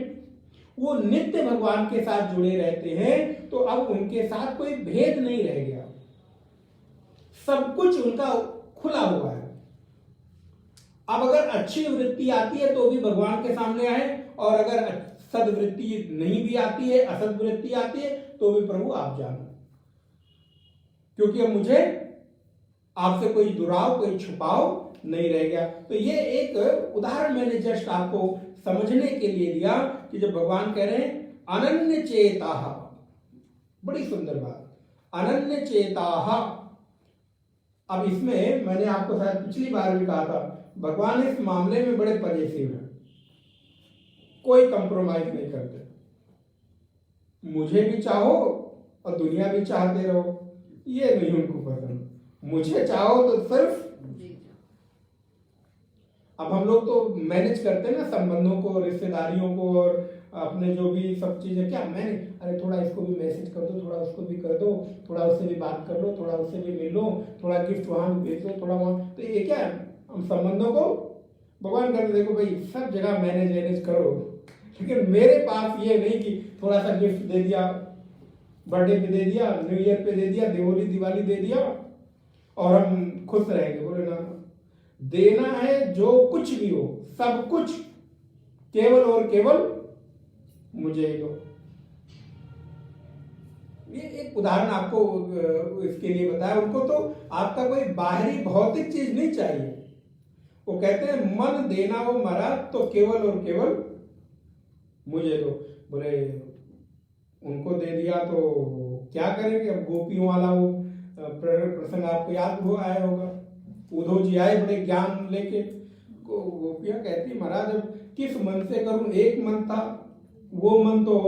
वो नित्य भगवान के साथ जुड़े रहते हैं, तो अब उनके साथ कोई भेद नहीं रह गया, सब कुछ उनका खुला हुआ है। अब अगर अच्छी वृत्ति आती है तो भी भगवान के सामने आए, और अगर सद्वृत्ति नहीं भी आती है, असद्वृत्ति आती है तो भी प्रभु आप जानो, क्योंकि अब मुझे आपसे कोई दुराव, कोई छुपाव नहीं रह गया। तो ये एक उदाहरण मैंने जस्ट आपको समझने के लिए दिया कि जब भगवान कह रहे हैं अनन्य चेता, बड़ी सुंदर बात, अनन्य चेता। अब इसमें मैंने आपको शायद पिछली बार भी कहा था, भगवान इस मामले में बड़े पजेसिव हैं, कोई कंप्रोमाइज नहीं करते। मुझे भी चाहो और दुनिया भी चाहते रहो, ये नहीं उनको पसंद। मुझे चाहो तो सिर्फ, अब हम लोग तो मैनेज करते हैं ना संबंधों को, रिश्तेदारियों को, और अपने जो भी सब चीजें, क्या मैंने, अरे थोड़ा इसको भी मैसेज कर दो, थोड़ा उसको भी कर दो, थोड़ा उससे भी बात कर लो, थोड़ा उससे भी मिल लो, थोड़ा गिफ्ट वहां भी भेज दो, थोड़ा वहां। तो ये क्या है, हम संबंधों को भगवान कहते देखो भाई सब जगह मैनेज करो, लेकिन मेरे पास ये नहीं कि थोड़ा सा गिफ्ट दे दिया, बर्थडे पे दे दिया, न्यू ईयर पे दे दिया, दिवाली दे दिया और हम खुश रहेंगे। बोले ना, देना है जो कुछ भी हो, सब कुछ केवल और केवल मुझे ही दो। ये एक उदाहरण आपको इसके लिए बताया। उनको तो आपका कोई बाहरी भौतिक चीज नहीं चाहिए, वो कहते हैं मन देना वो मरा तो केवल और केवल मुझे दो। बोले उनको दे दिया तो क्या करेंगे? अब गोपियों वाला वो प्रसंग आपको याद हो आया होगा, उद्धव जी आए बड़े ज्ञान लेके, गोपियां कहती महाराज अब किस मन से करूं, एक मन था, वो मन तो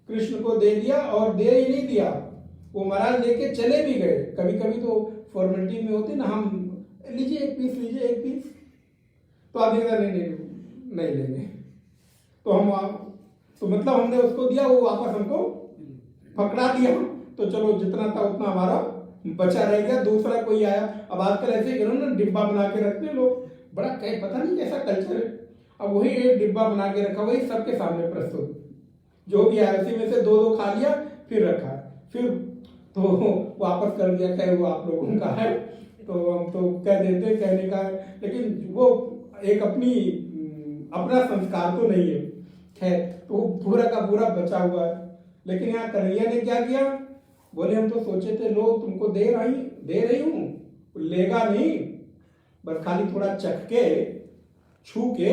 कृष्ण को दे दिया और दे ही नहीं दिया, वो महाराज लेके चले भी गए। कभी कभी तो फॉर्मेलिटी में होती ना, हम लीजिए एक पीस, लीजिए एक पीस। तो आदमी कहता नहीं नहीं नहीं लेंगे। तो तो मतलब हमने उसको दिया, वो वापस हमको पकड़ा दिया। तो चलो जितना था उतना हमारा बचा रह गया। दूसरा कोई आया, अब आजकल ऐसे करो ना, डिब्बा बना के रखते हैं लोग, बड़ा कहीं पता नहीं कैसा कल्चर है। अब वही एक डिब्बा बना के रखा, वही सबके सामने प्रस्तुत, जो भी आया उसी में से दो दो खा लिया, फिर रखा, फिर तो वापस कर दिया। खैर वो आप लोगों का है, तो हम तो कह देते, कहने का है, लेकिन वो एक अपना संस्कार तो नहीं है। खैर तो पूरा का पूरा बचा हुआ है। लेकिन यहाँ कन्हैया ने क्या किया, बोले हम तो सोचे थे लोग तुमको दे रही हूँ, लेगा नहीं, बस खाली थोड़ा चख के छू के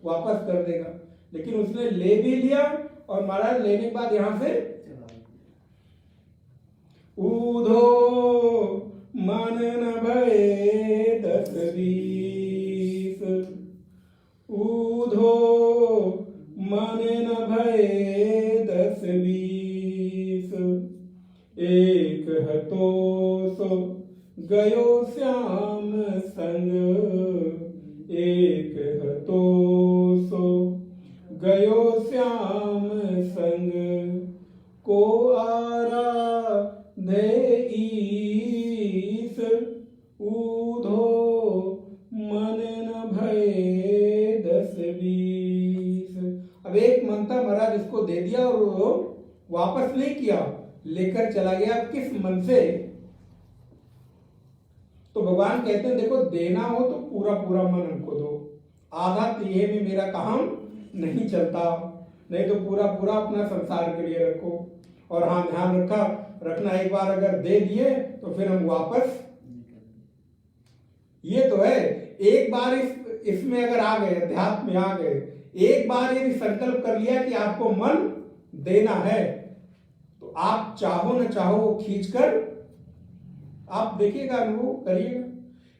वापस कर देगा। लेकिन उसने ले भी लिया, और महाराज लेने के बाद यहां से ऊधो मन न भये 10-20, ऊधो मन न भये 10-20, एक हतो सो गयो श्याम संग, एक हतो सो गयो श्याम संग, को आराधे ईस, ऊधो मन न भये 10-20। अब एक मन था, महाराज इसको दे दिया और वो वापस नहीं किया, लेकर चला गया। किस मन से? तो भगवान कहते हैं देखो, देना हो तो पूरा पूरा मन हमको दो, आधा तिहे में मेरा काम नहीं चलता, नहीं तो पूरा पूरा अपना संसार के लिए रखो। और हाँ ध्यान रखना, एक बार अगर दे दिए तो फिर हम वापस, ये तो है, एक बार इसमें अगर आ गए, अध्यात्म में आ गए, एक बार ये संकल्प कर लिया कि आपको मन देना है, तो आप चाहो न चाहो वो खींचकर आप देखिएगा, अनुभव करिएगा।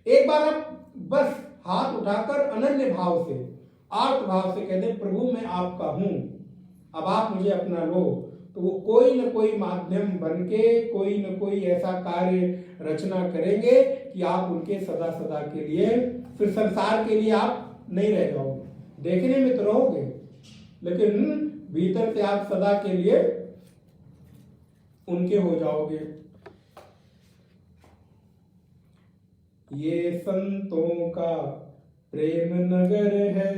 एक बार आप बस हाथ उठाकर अनन्य भाव से, आर्त भाव से कहते प्रभु मैं आपका हूं, अब आप मुझे अपना लो, तो वो कोई न कोई माध्यम बन के कोई न कोई ऐसा कार्य रचना करेंगे कि आप उनके सदा सदा के लिए, फिर संसार के लिए आप नहीं रह जाओगे, देखने में तो रहोगे, लेकिन भीतर से आप सदा के लिए उनके हो जाओगे। ये संतों का प्रेम नगर है,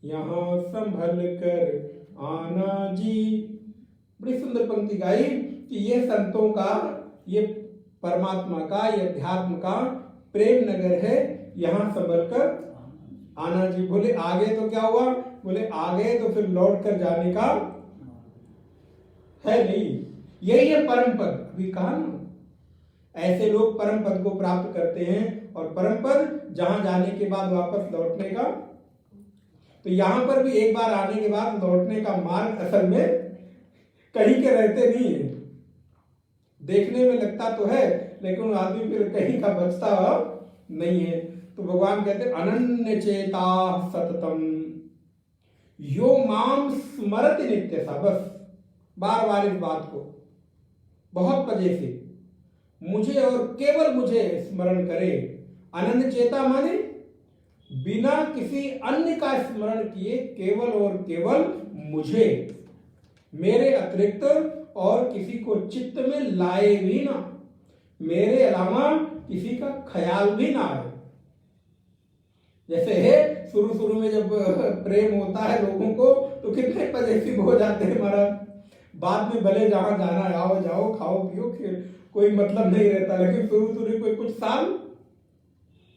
यहाँ संभल कर आना जी। बड़ी सुंदर पंक्ति गाई कि ये संतों का, ये परमात्मा का, ये अध्यात्म का प्रेम नगर है, यहाँ संभल कर आना जी। बोले आगे तो क्या हुआ? बोले आगे तो फिर लौट कर जाने का है नहीं, यही है परम पद। अभी कहा ना, ऐसे लोग परम पद को प्राप्त करते हैं, और परम पद जहां जाने के बाद वापस लौटने का, तो यहां पर भी एक बार आने के बाद लौटने का मार्ग असल में कहीं के रहते नहीं है, देखने में लगता तो है, लेकिन आदमी फिर कहीं का बचता नहीं है। तो भगवान कहते हैं अनन्य चेता सततम यो माम स्मरति नित्य सा। बस बार बार इस बात को बहुत मजे से, मुझे और केवल मुझे स्मरण करे। अनन्य चेता माने बिना किसी अन्य का स्मरण किए केवल और केवल मुझे, मेरे अतिरिक्त और किसी को चित्त में लाए भी ना, मेरे अलावा किसी का ख्याल भी ना आए। जैसे है शुरू में जब प्रेम होता है लोगों को तो कितने पजेसिव हो जाते हैं महाराज, बाद में भले जहां जाना है आओ जाओ खाओ पियो, कोई मतलब नहीं रहता, लेकिन शुरू में कोई कुछ साल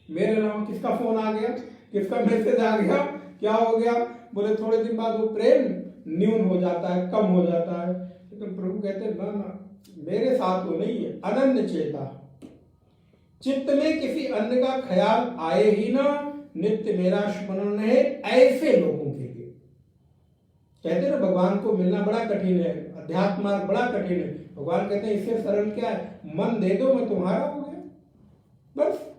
मेरे अलावा किसका फोन आ गया, किसका मैसेज आ गया, क्या हो गया, बोले थोड़े दिन बाद वो प्रेम न्यून हो जाता है, कम हो जाता है। लेकिन प्रभु कहते हैं ना, मेरे साथ वो नहीं है। अनन्य चेता, चित्त में किसी अन्य का ख्याल आए ही ना, नित्य मेरा स्मरण है ऐसे लोगों के लिए। कहते ना भगवान को मिलना बड़ा कठिन है, अध्यात्म मार्ग बड़ा कठिन है। भगवान कहते हैं इससे सरल क्या है, मन दे दो मैं तुम्हारा हो गया। बस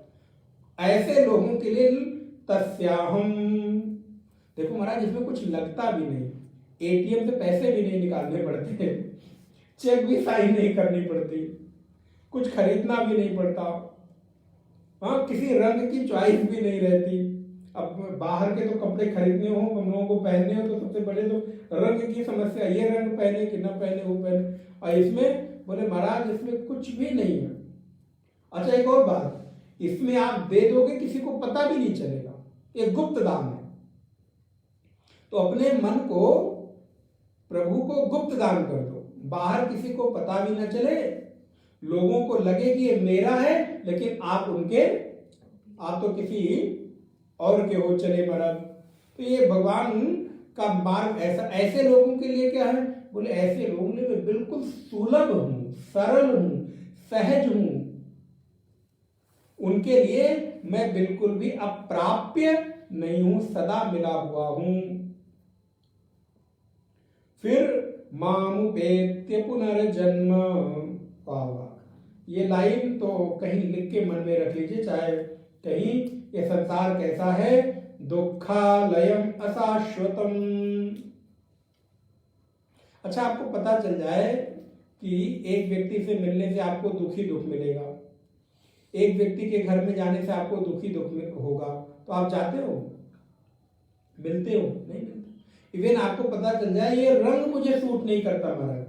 ऐसे लोगों के लिए तस्याहम। देखो महाराज इसमें कुछ लगता भी नहीं, एटीएम से पैसे भी नहीं निकालने पड़ते, चेक भी साइन नहीं करनी पड़ती, कुछ खरीदना भी नहीं पड़ता, हाँ, किसी रंग की चॉइस भी नहीं रहती। अब बाहर के तो कपड़े खरीदने हो, हम लोगों को पहनने हो, तो सबसे बड़े तो रंग की समस्या, ये रंग पहने कि ना पहने, वो पहने। और इसमें बोले महाराज इसमें कुछ भी नहीं है। अच्छा, एक और बात, इसमें आप दे दोगे किसी को पता भी नहीं चलेगा, ये गुप्त दान है। तो अपने मन को, प्रभु को गुप्त दान कर दो, बाहर किसी को पता भी ना चले, लोगों को लगे कि ये मेरा है, लेकिन आप तो किसी और के हो चले महाराज। तो ये भगवान का मार्ग ऐसा, ऐसे लोगों के लिए क्या है, बोले ऐसे लोगों के लिए मैं बिल्कुल सुलभ हूं, सरल हूं, सहज हूं, उनके लिए मैं बिल्कुल भी अप्राप्य नहीं हूं, सदा मिला हुआ हूं। फिर मामुपेत्य पुनर्जन्म, वाह, ये लाइन तो कहीं लिख के मन में रख लीजिए, चाहे कहीं, ये संसार कैसा है, दुखालयम अशाश्वतम। अच्छा, आपको पता चल जाए कि एक व्यक्ति से मिलने से आपको दुखी दुख मिलेगा, एक व्यक्ति के घर में जाने से आपको दुखी दुख होगा, तो आप जाते हो, मिलते हो? नहीं मिलते। इवन आपको पता चल जाए ये रंग मुझे सूट नहीं करता महाराज,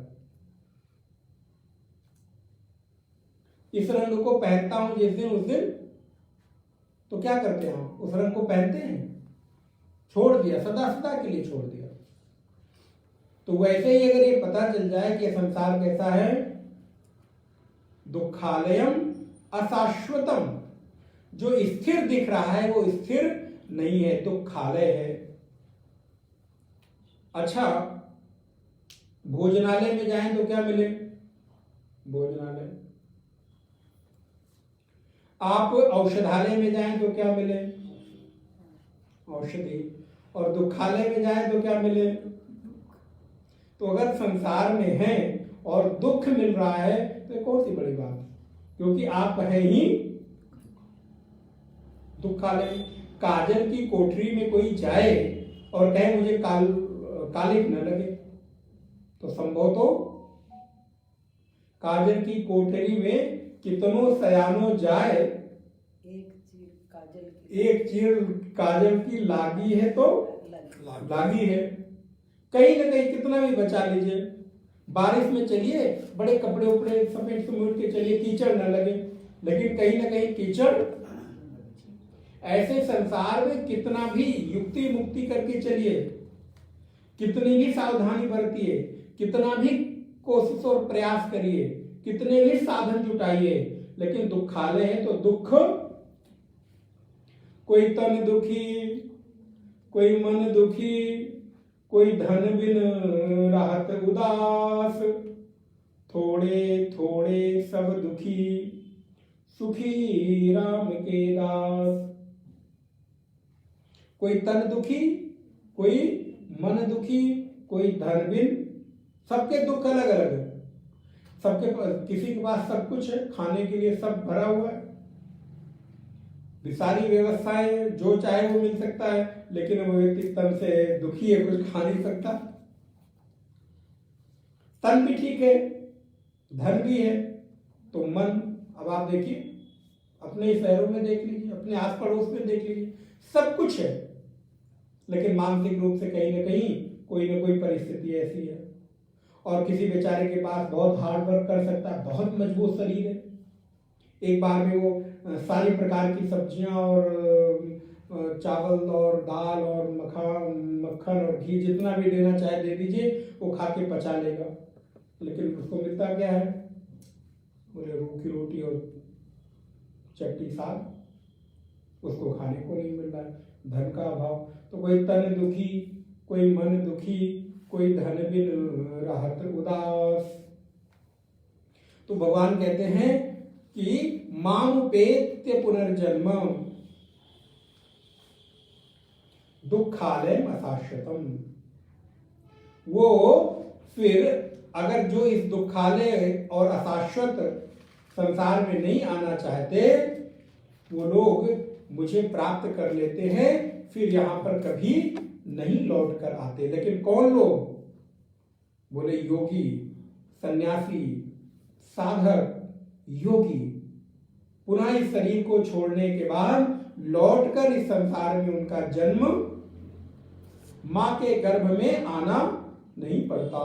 इस रंग को पहनता हूं जिस दिन उस दिन, तो क्या करते हैं आप, उस रंग को पहनते हैं, छोड़ दिया, सदा सदा के लिए छोड़ दिया। तो वैसे ही अगर ये पता चल जाए कि संसार कैसा है, दुखालयम अशाश्वतम, जो स्थिर दिख रहा है वो स्थिर नहीं है, दुखालय है। अच्छा, भोजनालय में जाएं तो क्या मिले, भोजनालय। आप औषधालय में जाएं तो क्या मिले, औषधि। और दुखालय में जाएं तो क्या मिले। तो अगर संसार में है और दुख मिल रहा है तो कौन सी बड़ी बात, क्योंकि आप है ही दुखालय। काजल की कोठरी में कोई जाए और कहे मुझे कालिक न लगे, तो संभव तो काजल की कोठरी में कितनों सयानो जाए, एक चीर काजल की लागी है तो लागी है। कहीं ना कहीं कितना भी बचा लीजिए, बारिश में चलिए, बड़े कपड़े उपड़े समेट समेट के चलिए, कीचड़ न लगे, लेकिन कहीं ना कहीं कीचड़। ऐसे संसार में कितना भी युक्ति मुक्ति करके चलिए, कितनी भी सावधानी बरतिए, कितना भी कोशिश और प्रयास करिए, कितने भी साधन जुटाइए, लेकिन दुखालय है तो दुख, कोई तन दुखी, कोई मन दुखी, कोई धन बिन रहत उदास, थोड़े थोड़े सब दुखी, सुखी राम के दास। कोई तन दुखी, कोई मन दुखी, कोई धन बिन, सबके दुख अलग अलग है। सबके किसी के पास सब कुछ है, खाने के लिए सब भरा हुआ है, सारी व्यवस्थाएं जो चाहे वो मिल सकता है, लेकिन वो व्यक्ति तन से दुखी है, कुछ खा नहीं सकता। तन भी ठीक है, धन भी है, तो मन, अब आप देखिए अपने शहरों में देख लीजिए, अपने आस पड़ोस में देख लीजिए, सब कुछ है, लेकिन मानसिक रूप से कहीं ना कहीं कोई ना कोई परिस्थिति ऐसी है। और किसी बेचारे के पास बहुत हार्ड वर्क कर सकता है, बहुत मजबूत शरीर है, एक बार में वो सारी प्रकार की सब्जियां और चावल और दाल और मक्खन और घी जितना भी देना चाहे दे दीजिए, वो खा के पचा लेगा, लेकिन उसको मिलता क्या है, बोले रूखी रोटी और चट्टी साग, उसको खाने को नहीं मिल रहा है, धन का अभाव। तो कोई तन दुखी, कोई मन दुखी, कोई धन बिन रहत उदास। तो भगवान कहते हैं कि मामुपेत्य पुनर्जन्म दुखालय अशाश्वतम। वो फिर अगर जो इस दुखालय और अशाश्वत संसार में नहीं आना चाहते, वो लोग मुझे प्राप्त कर लेते हैं, फिर यहां पर कभी नहीं लौट कर आते। लेकिन कौन लोग, बोले योगी, सन्यासी, साधक, योगी, पुनः इस शरीर को छोड़ने के बाद लौटकर इस संसार में उनका जन्म मां के गर्भ में आना नहीं पड़ता।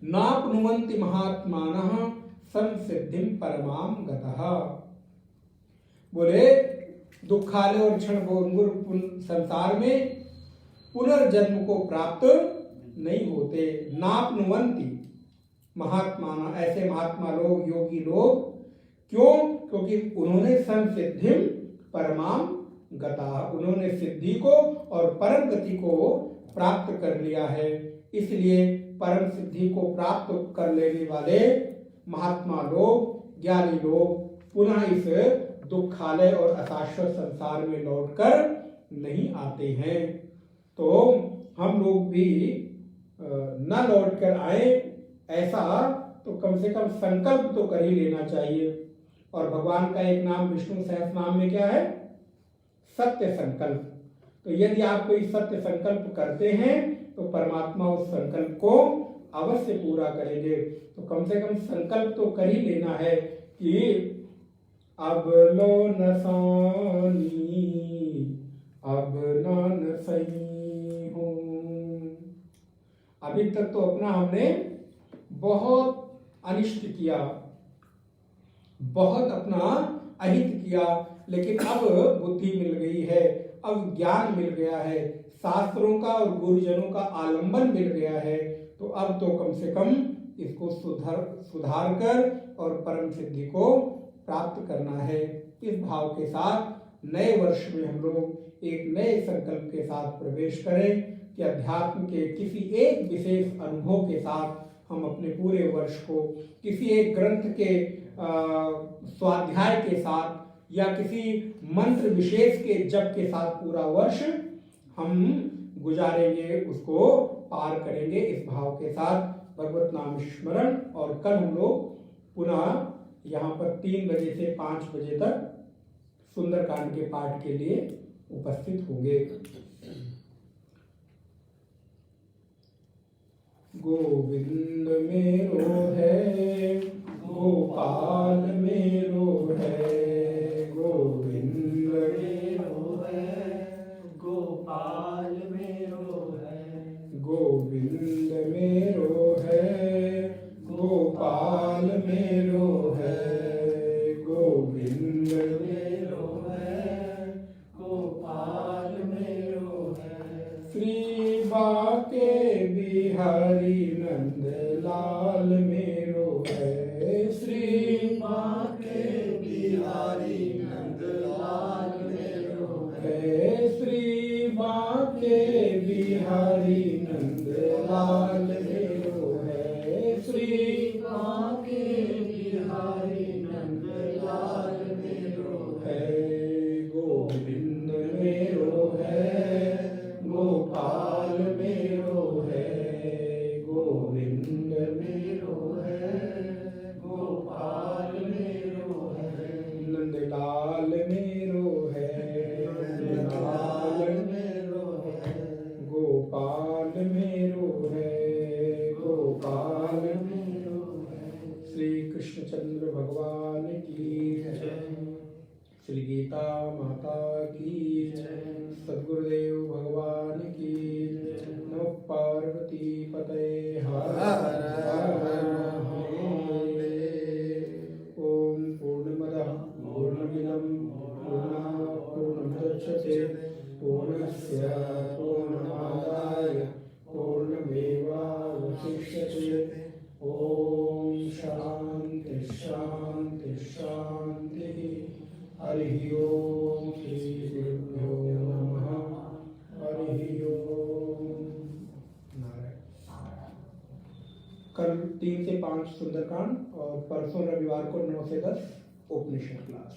नाप्नुवन्ति महात्मानः संसिद्धिं परमां गतः। बोले दुखालय और क्षण भंगुर संसार में पुनर्जन्म को प्राप्त नहीं होते। नाप्नुवन्ति महात्मा, ऐसे महात्मा लोग, योगी लोग, क्यों? क्योंकि उन्होंने संसिद्धिं परमां गता, उन्होंने सिद्धि को और परम गति को प्राप्त कर लिया है। इसलिए परम सिद्धि को प्राप्त कर लेने वाले महात्मा लोग, ज्ञानी लोग पुनः इस दुखालय और अशाश्वत संसार में लौटकर नहीं आते हैं। तो हम लोग भी न लौटकर आए ऐसा तो कम से कम संकल्प तो कर ही लेना चाहिए। और भगवान का एक नाम विष्णु सहस्त्र नाम में क्या है? सत्य संकल्प। तो यदि आप कोई सत्य संकल्प करते हैं तो परमात्मा उस संकल्प को अवश्य पूरा करेंगे। तो कम से कम संकल्प तो कर ही लेना है कि अब लो नसानी अब न सही हूं। अभी तक तो अपना हमने बहुत अनिष्ट किया, बहुत अपना अहित किया, लेकिन अब बुद्धि मिल गई है, अब ज्ञान मिल गया है, शास्त्रों का और गुरुजनों का आलंबन मिल गया है। तो अब तो कम से कम इसको सुधार कर और परम सिद्धि को प्राप्त करना है। इस भाव के साथ नए वर्ष में हम लोग एक नए संकल्प के साथ प्रवेश करें कि अध्यात्म के किसी एक विशेष अनुभव के साथ हम अपने पूरे वर्ष को किसी एक ग्रंथ के स्वाध्याय के साथ या किसी मंत्र विशेष के जप के साथ पूरा वर्ष हम गुजारेंगे, उसको पार करेंगे। इस भाव के साथ भगवत नाम स्मरण। और कल हम लोग पुनः यहाँ पर 3 बजे से 5 बजे तक सुंदरकांड के पाठ के लिए उपस्थित होंगे। गोविंद मेरो है, गोपाल मेरो है, गोविंद मेरो है, गोपाल मेरो है, गोविंद मेरो है, गोपाल मेरो है, गोविंद मेरो है, गोपाल मेरो है। श्री बाके बिहारी नंद लाल मेरो है, श्री बाके बिहारी नंद लाल मेरो है, श्री बाके बिहारी नंद लाल मेरो है, श्री बाके बिहारी नंद लाल मेरो है। गोविंद मेरो है, गोपाल मेरो है, गोविंद मेरो है, गोपाल मेरो है, नंदलाल मेरो है, नंदलाल मेरो है, गोपाल मेरो है, गोपाल मेरो है। श्री कृष्णचंद्र भगवान की जय, श्री गीता माता की जय, सद्गुरुदेव भगवान की जय। नमो पार्वती पतये हर हर महादेव। ओम पूर्णमदः पूर्णमिदं पूर्णात् पूर्णमुदच्यते पूर्णस्य पूर्णमादाय पूर्णमेवावशिष्यते। ओम शांति शांति शांति। हरि ओम। श्री गुरुभ्यो नमः। हरि ओम। नारायण। कल 3 से 5 सुंदरकांड और परसों रविवार को 9 से 10 उपनिषद क्लास।